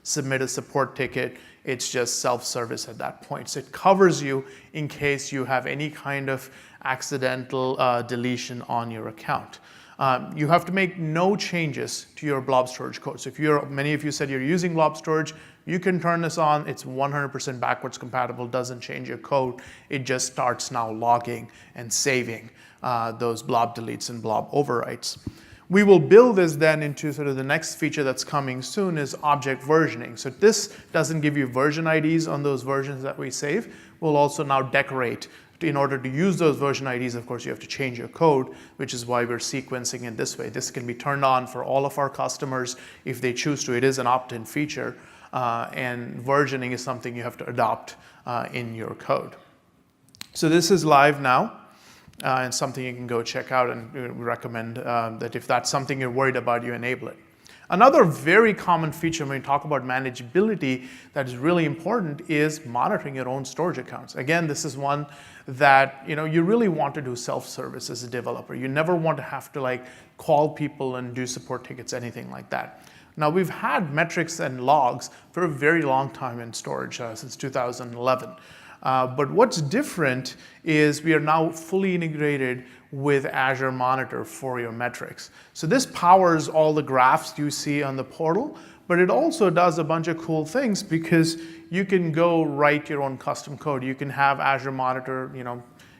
submit a support ticket. It's just self-service at that point. So it covers you in case you have any kind of accidental deletion on your account. You have to make no changes to your blob storage code. So if many of you said you're using blob storage, you can turn this on. It's 100% backwards compatible, doesn't change your code. It just starts now logging and saving those blob deletes and blob overwrites. We will build this then into sort of the next feature that's coming soon is object versioning. So this doesn't give you version IDs on those versions that we save. We'll also now decorate. In order to use those version IDs, of course, you have to change your code, which is why we're sequencing it this way. This can be turned on for all of our customers if they choose to. It is an opt-in feature, and versioning is something you have to adopt in your code. So this is live now. and something you can go check out, and we recommend that if that's something you're worried about, you enable it. Another very common feature when we talk about manageability that is really important is monitoring your own storage accounts. Again, this is one that you really want to do self-service as a developer. You never want to have to call people and do support tickets, anything like that. Now, we've had metrics and logs for a very long time in storage, since 2011. But what's different is we are now fully integrated with Azure Monitor for your metrics. So this powers all the graphs you see on the portal, but it also does a bunch of cool things because you can go write your own custom code. You can have Azure Monitor,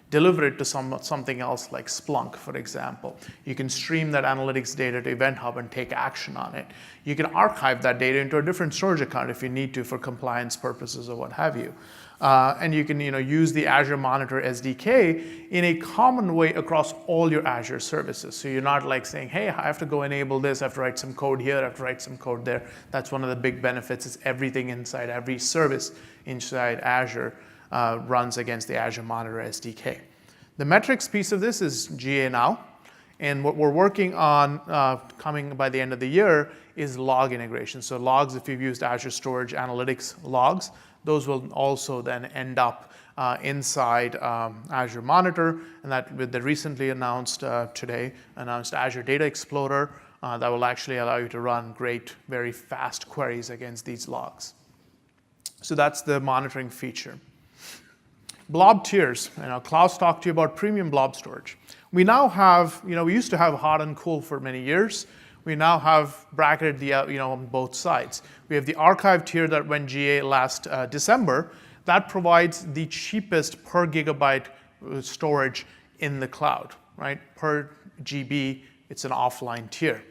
deliver it to something else like Splunk, for example. You can stream that analytics data to Event Hub and take action on it. You can archive that data into a different storage account if you need to for compliance purposes or what have you. And you can use the Azure Monitor SDK in a common way across all your Azure services. So you're not saying, hey, I have to go enable this, I have to write some code here, I have to write some code there. That's one of the big benefits is everything inside every service inside Azure runs against the Azure Monitor SDK. The metrics piece of this is GA now. And what we're working on coming by the end of the year is log integration. So logs, if you've used Azure Storage Analytics logs, those will also then end up inside Azure Monitor. And that with the recently announced Azure Data Explorer, that will actually allow you to run great, very fast queries against these logs. So that's the monitoring feature. Blob tiers. Klaus talked to you about premium blob storage. We now have, we used to have hot and cool for many years. We now have bracketed the, on both sides. We have the archive tier that went GA last December. That provides the cheapest per gigabyte storage in the cloud, right? Per GB, it's an offline tier.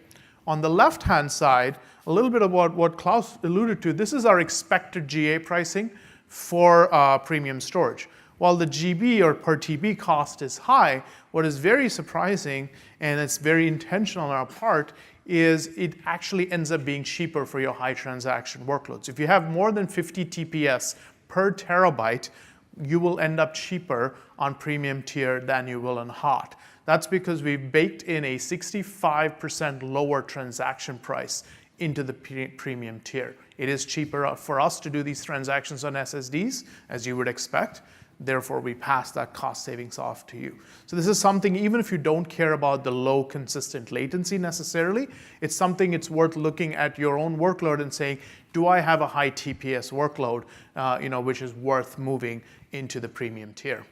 On the left-hand side, a little bit about what Klaus alluded to. This is our expected GA pricing for premium storage. While the GB or per TB cost is high, what is very surprising, and it's very intentional on our part, is it actually ends up being cheaper for your high transaction workloads. If you have more than 50 TPS per terabyte, you will end up cheaper on premium tier than you will on hot. That's because we've baked in a 65% lower transaction price into the premium tier. It is cheaper for us to do these transactions on SSDs, as you would expect. Therefore, we pass that cost savings off to you. So this is something, even if you don't care about the low consistent latency necessarily, it's something it's worth looking at your own workload and saying, do I have a high TPS workload, which is worth moving into the premium tier?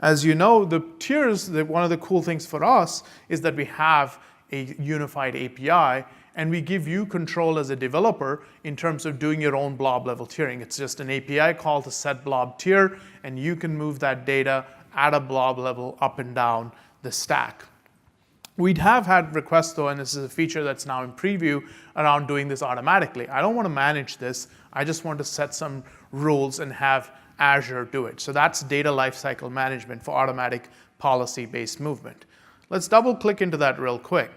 As you know, the tiers, one of the cool things for us is that we have a unified API, and we give you control as a developer in terms of doing your own blob level tiering. It's just an API call to set blob tier, and you can move that data at a blob level up and down the stack. We'd have had requests though, and this is a feature that's now in preview, around doing this automatically. I don't want to manage this. I just want to set some rules and have Azure do it. So that's data lifecycle management for automatic policy-based movement. Let's double click into that real quick.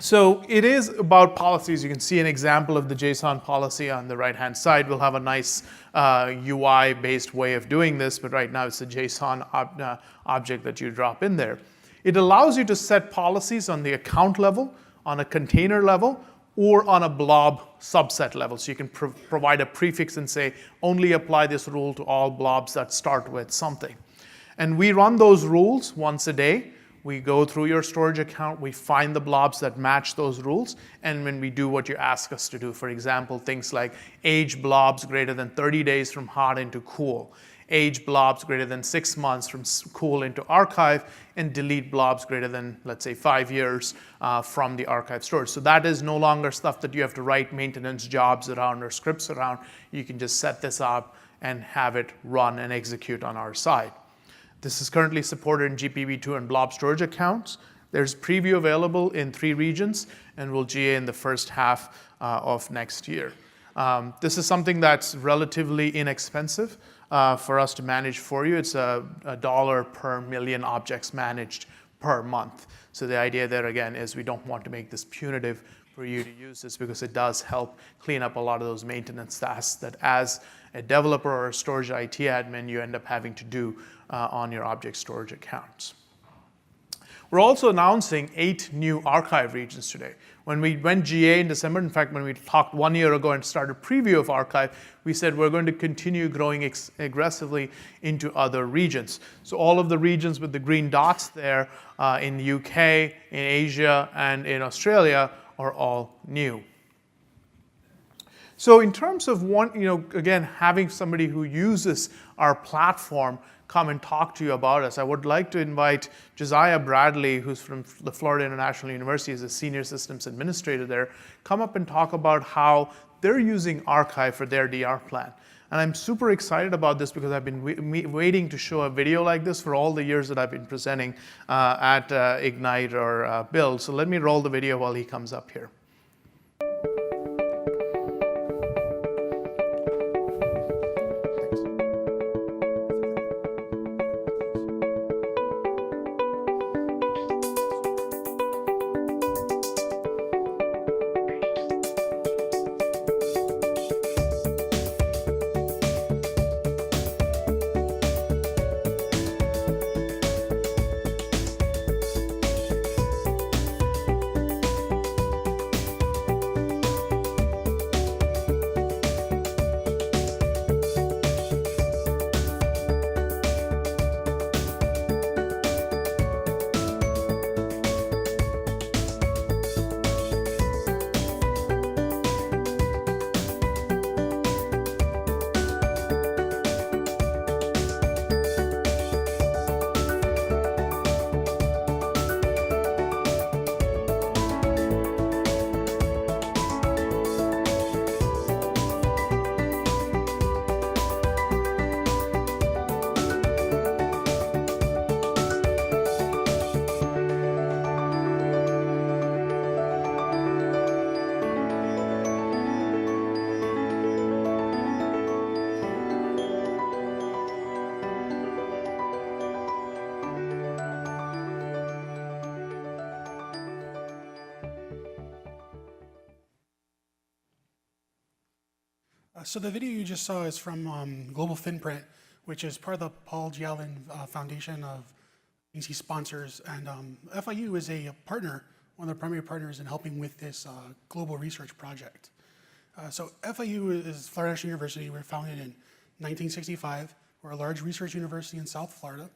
So it is about policies. You can see an example of the JSON policy on the right-hand side. We'll have a nice UI-based way of doing this, but right now it's a JSON object that you drop in there. It allows you to set policies on the account level, on a container level, or on a blob subset level. So you can provide a prefix and say, only apply this rule to all blobs that start with something. And we run those rules once a day. We go through your storage account, we find the blobs that match those rules, and when we do what you ask us to do, for example, things like age blobs greater than 30 days from hot into cool, age blobs greater than 6 months from cool into archive, and delete blobs greater than, let's say, 5 years from the archive storage. So that is no longer stuff that you have to write maintenance jobs around or scripts around. You can just set this up and have it run and execute on our side. This is currently supported in GPV2 and blob storage accounts. There's preview available in 3 regions, and will GA in the first half of next year. This is something that's relatively inexpensive for us to manage for you. It's $1 per million objects managed per month. So the idea there, again, is we don't want to make this punitive for you to use this, because it does help clean up a lot of those maintenance tasks that as a developer or a storage IT admin, you end up having to do on your object storage accounts. We're also announcing 8 new archive regions today. When we went GA in December, in fact, when we talked 1 year ago and started a preview of archive, we said we're going to continue growing aggressively into other regions. So all of the regions with the green dots there in the UK, in Asia, and in Australia are all new. So in terms of again, having somebody who uses our platform come and talk to you about us, I would like to invite Josiah Bradley, who's from the Florida International University, as a senior systems administrator there, come up and talk about how they're using Archive for their DR plan. And I'm super excited about this because I've been waiting to show a video like this for all the years that I've been presenting at Ignite or Build. So let me roll the video while he comes up here. So the video you just saw is from Global FinPrint, which is part of the Paul G. Allen Foundation of AC sponsors. And FIU is a partner, one of the primary partners in helping with this global research project. So FIU is Florida National University. We were founded in 1965. We're a large research university in South Florida.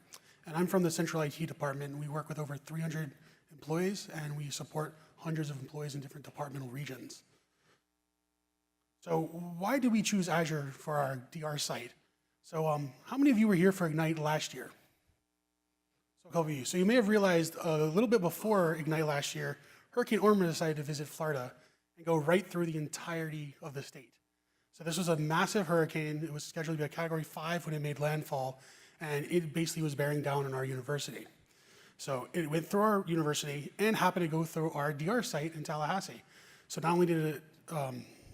And I'm from the Central IT department. We work with over 300 employees, and we support hundreds of employees in different departmental regions. So why did we choose Azure for our DR site? So how many of you were here for Ignite last year? So a couple of you. So you may have realized a little bit before Ignite last year, Hurricane Irma decided to visit Florida and go right through the entirety of the state. So this was a massive hurricane. It was scheduled to be a Category 5 when it made landfall, and it basically was bearing down on our university. So it went through our university and happened to go through our DR site in Tallahassee. So not only did it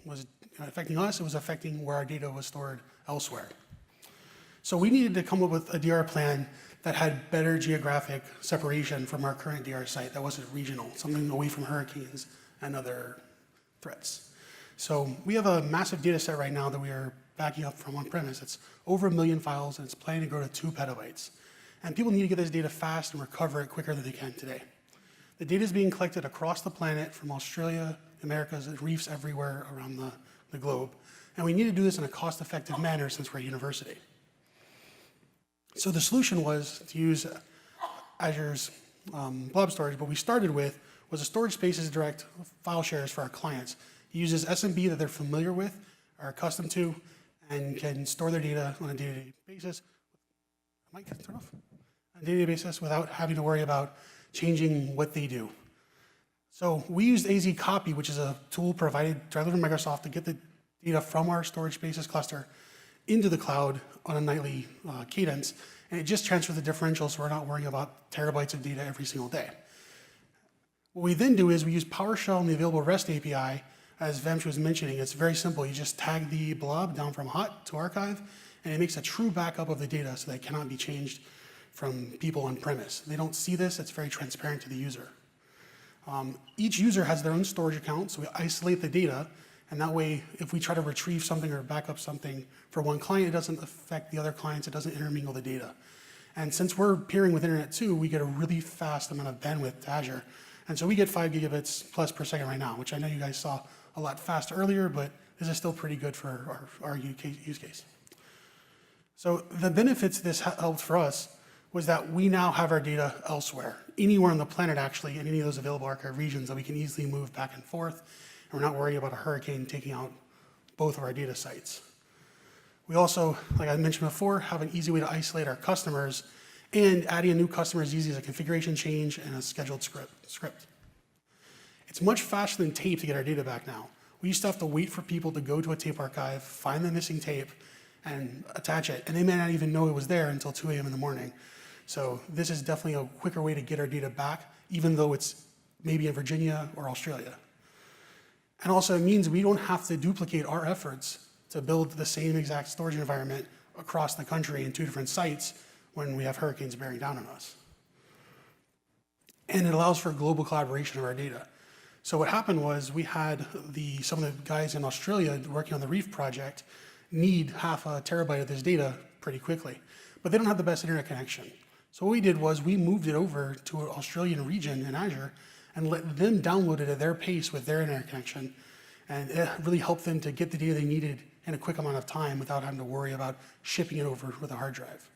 was affecting us, it was affecting where our data was stored elsewhere. So we needed to come up with a DR plan that had better geographic separation from our current DR site that wasn't regional, something away from hurricanes and other threats. So we have a massive data set right now that we are backing up from on-premise. It's over 1 million files, and it's planning to grow to 2 petabytes. And people need to get this data fast and recover it quicker than they can today. The data is being collected across the planet from Australia, Americas, and reefs everywhere around the globe. And we need to do this in a cost-effective manner since we're a university. So the solution was to use Azure's blob storage. What we started with was a storage spaces direct file shares for our clients. It uses SMB that they're familiar with, are accustomed to, and can store their data on a day-to-day basis. Mic, turn off. On a day-to-day basis without having to worry about changing what they do. So we used AZ Copy, which is a tool provided directly from Microsoft to get the data from our storage spaces cluster into the cloud on a nightly cadence, and it just transfers the differential so we're not worrying about terabytes of data every single day. What we then do is we use PowerShell and the available REST API. As Vamsh was mentioning, it's very simple. You just tag the blob down from hot to archive, and it makes a true backup of the data so that it cannot be changed from people on premise. They don't see this, it's very transparent to the user. Each user has their own storage account, so we isolate the data, And that way, if we try to retrieve something or back up something for one client, it doesn't affect the other clients, it doesn't intermingle the data. And since we're pairing with Internet 2, we get a really fast amount of bandwidth to Azure. And so we get 5 gigabits plus per second right now, which I know you guys saw a lot faster earlier, but this is still pretty good for our use case. So the benefits this helped for us was that we now have our data elsewhere, anywhere on the planet actually, in any of those available archive regions that we can easily move back and forth, and we're not worried about a hurricane taking out both of our data sites. We also, like I mentioned before, have an easy way to isolate our customers, and adding a new customer is easy as a configuration change and a scheduled script. It's much faster than tape to get our data back now. We used to have to wait for people to go to a tape archive, find the missing tape, and attach it, and they may not even know it was there until 2 a.m. in the morning. So this is definitely a quicker way to get our data back, even though it's maybe in Virginia or Australia. And also it means we don't have to duplicate our efforts to build the same exact storage environment across the country in 2 different sites when we have hurricanes bearing down on us. And it allows for global collaboration of our data. So what happened was we had some of the guys in Australia working on the Reef project need 0.5 terabyte of this data pretty quickly, but they don't have the best internet connection. So what we did was we moved it over to an Australian region in Azure and let them download it at their pace with their internet connection. And it really helped them to get the data they needed in a quick amount of time without having to worry about shipping it over with a hard drive.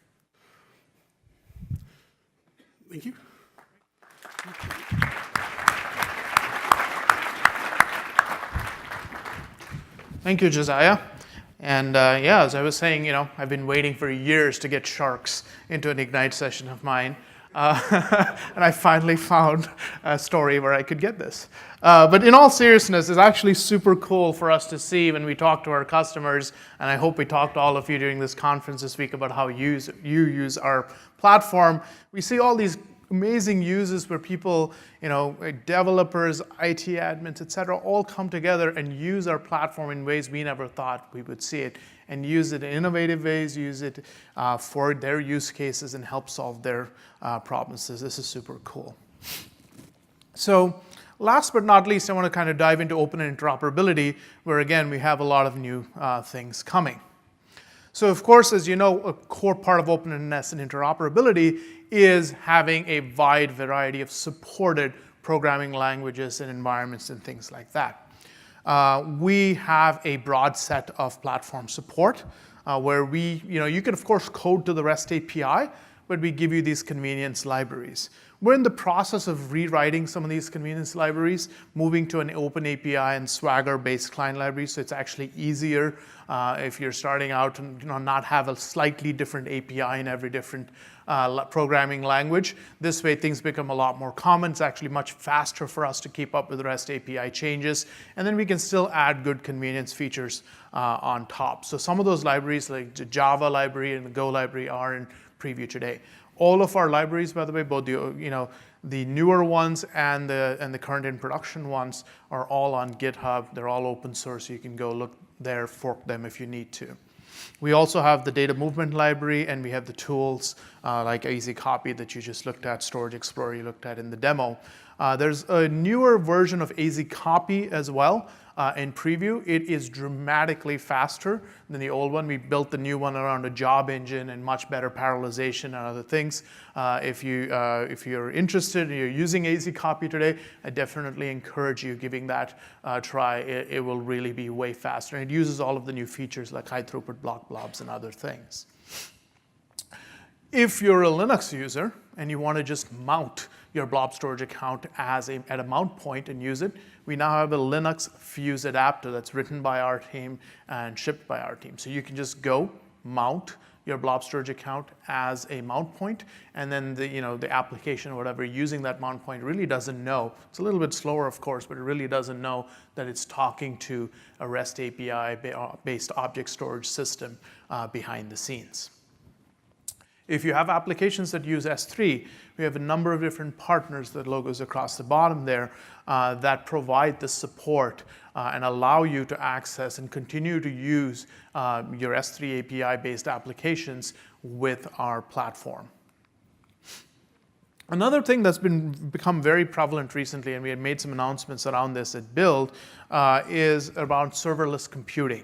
Thank you. Thank you, Josiah. And yeah, as I was saying, I've been waiting for years to get sharks into an Ignite session of mine. And I finally found a story where I could get this. But in all seriousness, it's actually super cool for us to see when we talk to our customers, and I hope we talk to all of you during this conference this week about how you use our platform. We see all these amazing uses where people, developers, IT admins, et cetera, all come together and use our platform in ways we never thought we would see it, and use it in innovative ways, use it for their use cases and help solve their problems. So this is super cool. So last but not least, I want to kind of dive into open interoperability, where again, we have a lot of new things coming. So of course, as you know, a core part of openness and interoperability is having a wide variety of supported programming languages and environments and things like that. We have a broad set of platform support where you can of course code to the REST API, but we give you these convenience libraries. We're in the process of rewriting some of these convenience libraries, moving to an open API and Swagger-based client library, so it's actually easier if you're starting out and not have a slightly different API in every different programming language. This way things become a lot more common. It's actually much faster for us to keep up with the REST API changes, and then we can still add good convenience features on top. So some of those libraries, like the Java library and the Go library, are in preview today. All of our libraries, by the way, both the newer ones and the current in production ones, are all on GitHub. They're all open source. You can go look there, fork them if you need to. We also have the data movement library, and we have the tools like Easy Copy that you just looked at, Storage Explorer you looked at in the demo. There's a newer version of Easy Copy as well in preview. It is dramatically faster than the old one. We built the new one around a job engine and much better parallelization and other things. If you're interested and you're using Easy Copy today, I definitely encourage you giving that a try. It will really be way faster. And it uses all of the new features like high throughput block blobs and other things. If you're a Linux user and you want to just mount your blob storage account at a mount point and use it, we now have a Linux Fuse adapter that's written by our team and shipped by our team. So you can just go mount your blob storage account as a mount point, and then the application or whatever using that mount point really doesn't know. It's a little bit slower, of course, but it really doesn't know that it's talking to a REST API-based object storage system behind the scenes. If you have applications that use S3, we have a number of different partners, the logos across the bottom there, that provide the support and allow you to access and continue to use your S3 API-based applications with our platform. Another thing that's become very prevalent recently, and we had made some announcements around this at Build, is around serverless computing.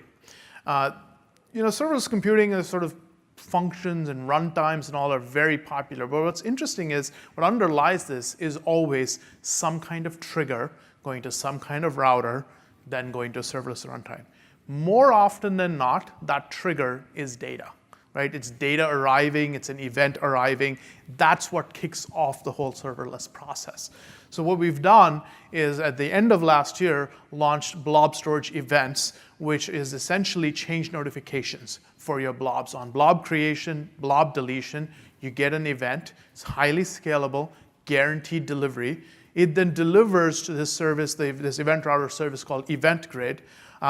Serverless computing is sort of functions and runtimes and all are very popular. But what's interesting is what underlies this is always some kind of trigger going to some kind of router, then going to a serverless runtime. More often than not, that trigger is data. Right? It's data arriving, it's an event arriving. That's what kicks off the whole serverless process. So what we've done is at the end of last year, launched blob storage events, which is essentially change notifications for your blobs. On blob creation, blob deletion, you get an event. It's highly scalable, guaranteed delivery. It then delivers to this service, this event router service called Event Grid,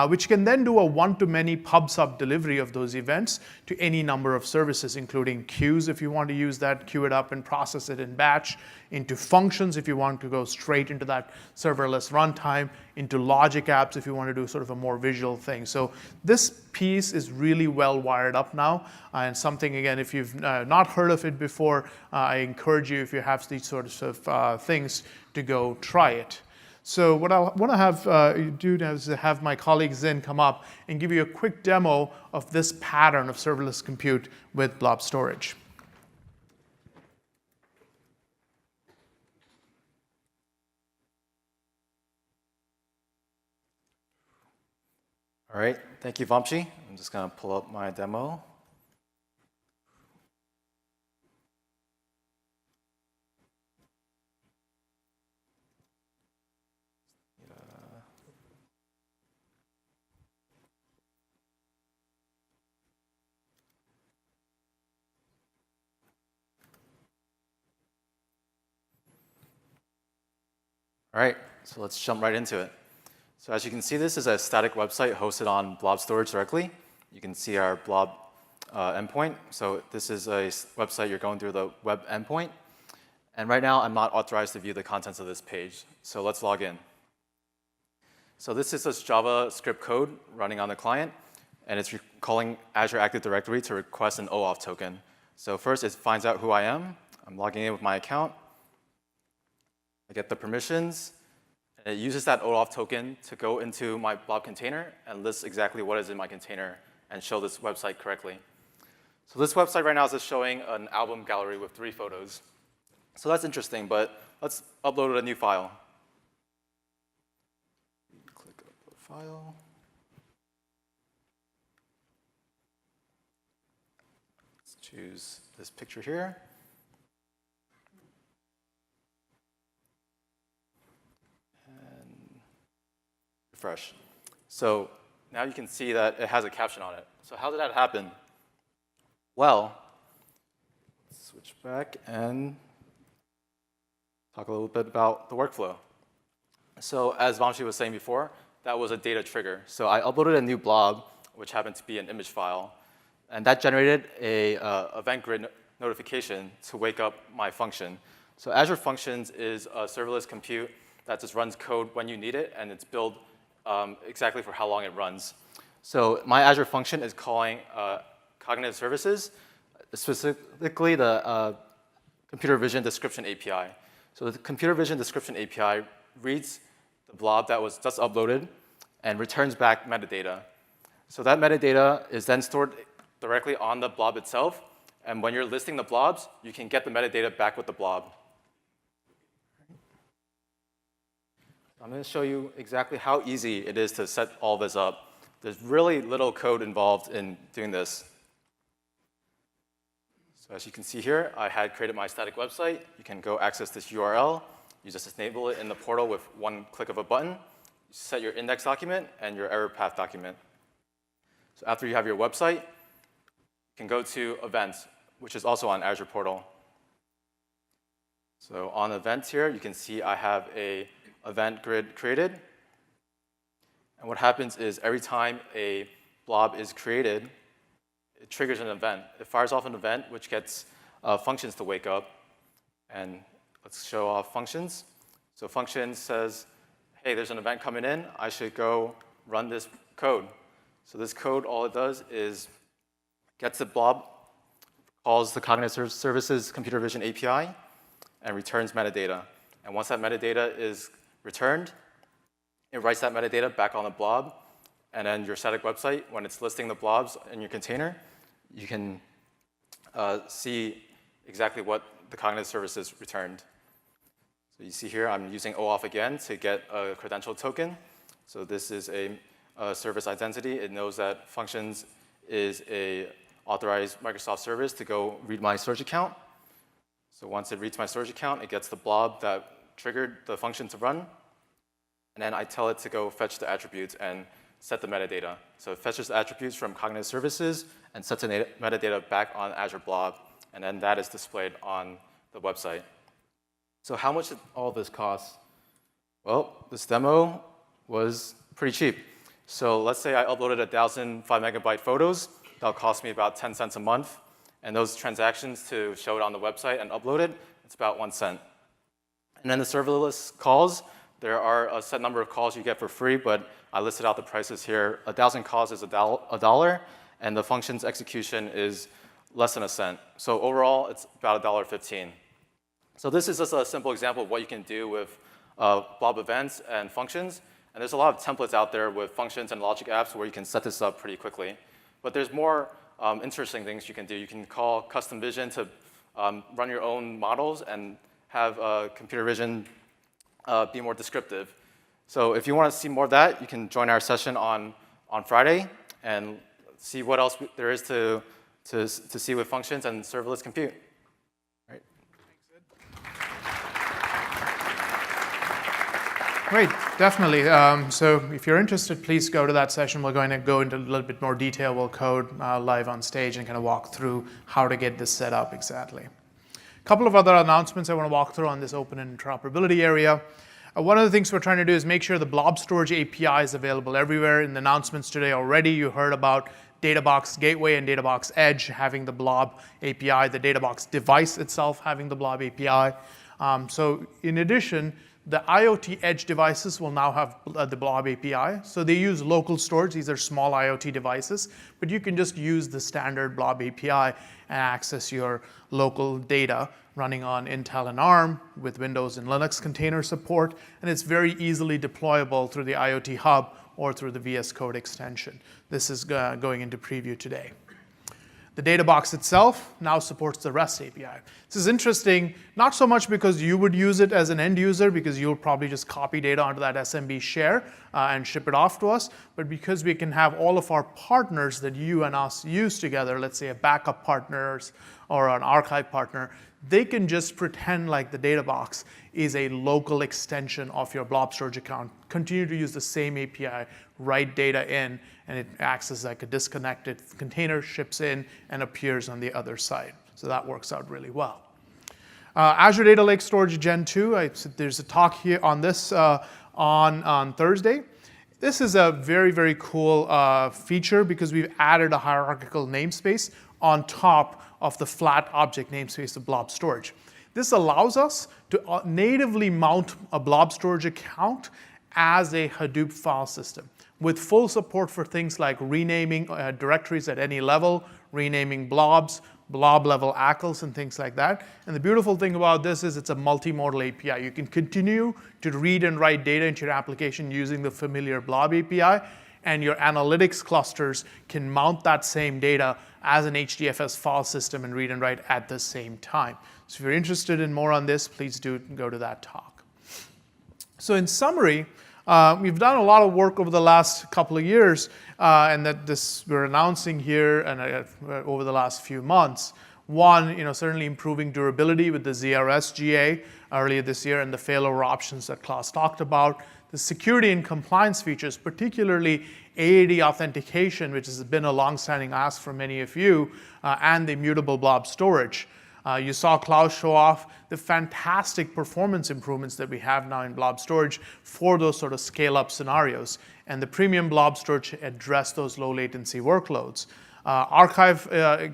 which can then do a one-to-many pub/sub delivery of those events to any number of services, including queues if you want to use that, queue it up and process it in batch, into functions if you want to go straight into that serverless runtime, into logic apps if you want to do sort of a more visual thing. So this piece is really well wired up now, and something, again, if you've not heard of it before, I encourage you, if you have these sorts of things, to go try it. So what I want to have do is have my colleague Zin come up and give you a quick demo of this pattern of serverless compute with blob storage. All right, thank you, Vamshi. I'm just going to pull up my demo. All right, so let's jump right into it. So as you can see, this is a static website hosted on Blob Storage directly. You can see our Blob endpoint. So this is a website, you're going through the web endpoint. And right now, I'm not authorized to view the contents of this page. So let's log in. So this is this JavaScript code running on the client. And it's calling Azure Active Directory to request an OAuth token. So first, it finds out who I am. I'm logging in with my account. I get the permissions, and it uses that OAuth token to go into my blob container and list exactly what is in my container and show this website correctly. So this website right now is just showing an album gallery with 3 photos. So that's interesting, but let's upload a new file. Click upload file. Let's choose this picture here. Refresh. So now you can see that it has a caption on it. So how did that happen? Well, let's switch back and talk a little bit about the workflow. So as Vamshi was saying before, that was a data trigger. So I uploaded a new blob, which happened to be an image file, and that generated a event grid notification to wake up my function. So Azure Functions is a serverless compute that just runs code when you need it, and it's built exactly for how long it runs. So my Azure function is calling cognitive services, specifically the computer vision description API. So the computer vision description API reads the blob that was just uploaded and returns back metadata. So that metadata is then stored directly on the blob itself. And when you're listing the blobs, you can get the metadata back with the blob. I'm going to show you exactly how easy it is to set all this up. There's really little code involved in doing this. So as you can see here, I had created my static website. You can go access this URL. You just enable it in the portal with one click of a button. You set your index document and your error path document. So after you have your website, you can go to events, which is also on Azure portal. So on events here, you can see I have a event grid created. And what happens is every time a blob is created, it triggers an event. It fires off an event, which gets functions to wake up. And let's show off functions. So function says, hey, there's an event coming in. I should go run this code. So this code, all it does is gets the blob, calls the cognitive services computer vision API, and returns metadata. And once that metadata is returned, it writes that metadata back on the blob. And then your static website, when it's listing the blobs in your container, you can see exactly what the cognitive services returned. So you see here, I'm using OAuth again to get a credential token. So this is a service identity. It knows that functions is a authorized Microsoft service to go read my storage account. So once it reads my storage account, it gets the blob that triggered the function to run. And then I tell it to go fetch the attributes and set the metadata. So it fetches the attributes from cognitive services and sets the metadata back on Azure Blob. And then that is displayed on the website. So how much did all this cost? Well, this demo was pretty cheap. So let's say I uploaded 1,000 5-megabyte photos. That'll cost me about 10 cents a month. And those transactions to show it on the website and upload it, it's about 1 cent. And then the serverless calls, there are a set number of calls you get for free, but I listed out the prices here. 1,000 calls is $1, and the function's execution is less than a cent. So overall, it's about $1.15. So this is just a simple example of what you can do with blob events and functions. And there's a lot of templates out there with functions and logic apps where you can set this up pretty quickly. But there's more interesting things you can do. You can call custom vision to run your own models and have computer vision be more descriptive. So if you want to see more of that, you can join our session on Friday and see what else there is to see with functions and serverless compute. Right. Great, definitely. So if you're interested, please go to that session. We're going to go into a little bit more detail. We'll code live on stage and kind of walk through how to get this set up exactly. A couple of other announcements I want to walk through on this open interoperability area. One of the things we're trying to do is make sure the blob storage API is available everywhere. In the announcements today already, you heard about Databox Gateway and Databox Edge having the blob API, the Databox device itself having the blob API. So in addition, the IoT edge devices will now have the blob API. So they use local storage. These are small IoT devices. But you can just use the standard blob API and access your local data running on Intel and ARM with Windows and Linux container support. And it's very easily deployable through the IoT Hub or through the VS Code extension. This is going into preview today. The Databox itself now supports the REST API. This is interesting, not so much because you would use it as an end user, because you'll probably just copy data onto that SMB share and ship it off to us, but because we can have all of our partners that you and us use together, let's say a backup partners or an archive partner, they can just pretend like the Databox is a local extension of your blob storage account, continue to use the same API, write data in, and it acts as like a disconnected container, ships in, and appears on the other side. So that works out really well. Azure Data Lake Storage Gen 2, there's a talk here on this on Thursday. This is a very, very cool feature because we've added a hierarchical namespace on top of the flat object namespace of blob storage. This allows us to natively mount a blob storage account as a Hadoop file system with full support for things like renaming directories at any level, renaming blobs, blob-level ACLs, and things like that. And the beautiful thing about this is it's a multimodal API. You can continue to read and write data into your application using the familiar blob API, and your analytics clusters can mount that same data as an HDFS file system and read and write at the same time. So if you're interested in more on this, please do go to that talk. So in summary, we've done a lot of work over the last couple of years, and that we're announcing here and over the last few months. One, certainly improving durability with the ZRS GA earlier this year and the failover options that Klaus talked about. The security and compliance features, particularly AAD authentication, which has been a long-standing ask for many of you, and the immutable blob storage. You saw Klaus show off the fantastic performance improvements that we have now in blob storage for those sort of scale-up scenarios. And the premium blob storage address those low latency workloads. Archive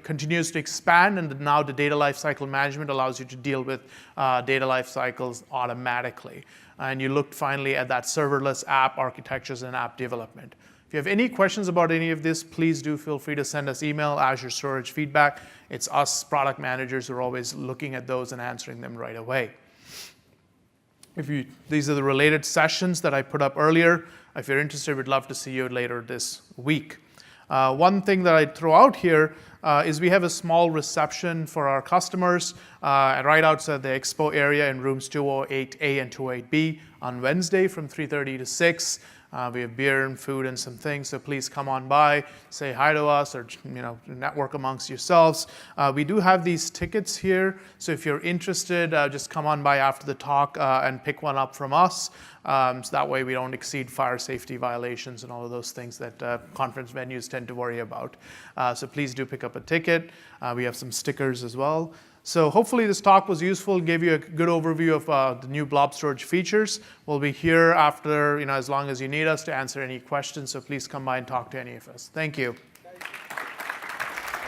continues to expand, and now the data lifecycle management allows you to deal with data lifecycles automatically. And you looked finally at that serverless app architectures and app development. If you have any questions about any of this, please do feel free to send us email, Azure Storage Feedback. It's us product managers who are always looking at those and answering them right away. These are the related sessions that I put up earlier. If you're interested, we'd love to see you later this week. One thing that I'd throw out here is we have a small reception for our customers right outside the expo area in rooms 208A and 208B on Wednesday from 3:30 to 6. We have beer and food and some things, so please come on by, say hi to us, or network amongst yourselves. We do have these tickets here, so if you're interested, just come on by after the talk and pick one up from us. So that way we don't exceed fire safety violations and all of those things that conference venues tend to worry about. So please do pick up a ticket. We have some stickers as well. So hopefully this talk was useful, gave you a good overview of the new blob storage features. We'll be here after, as long as you need us to answer any questions, so please come by and talk to any of us. Thank you.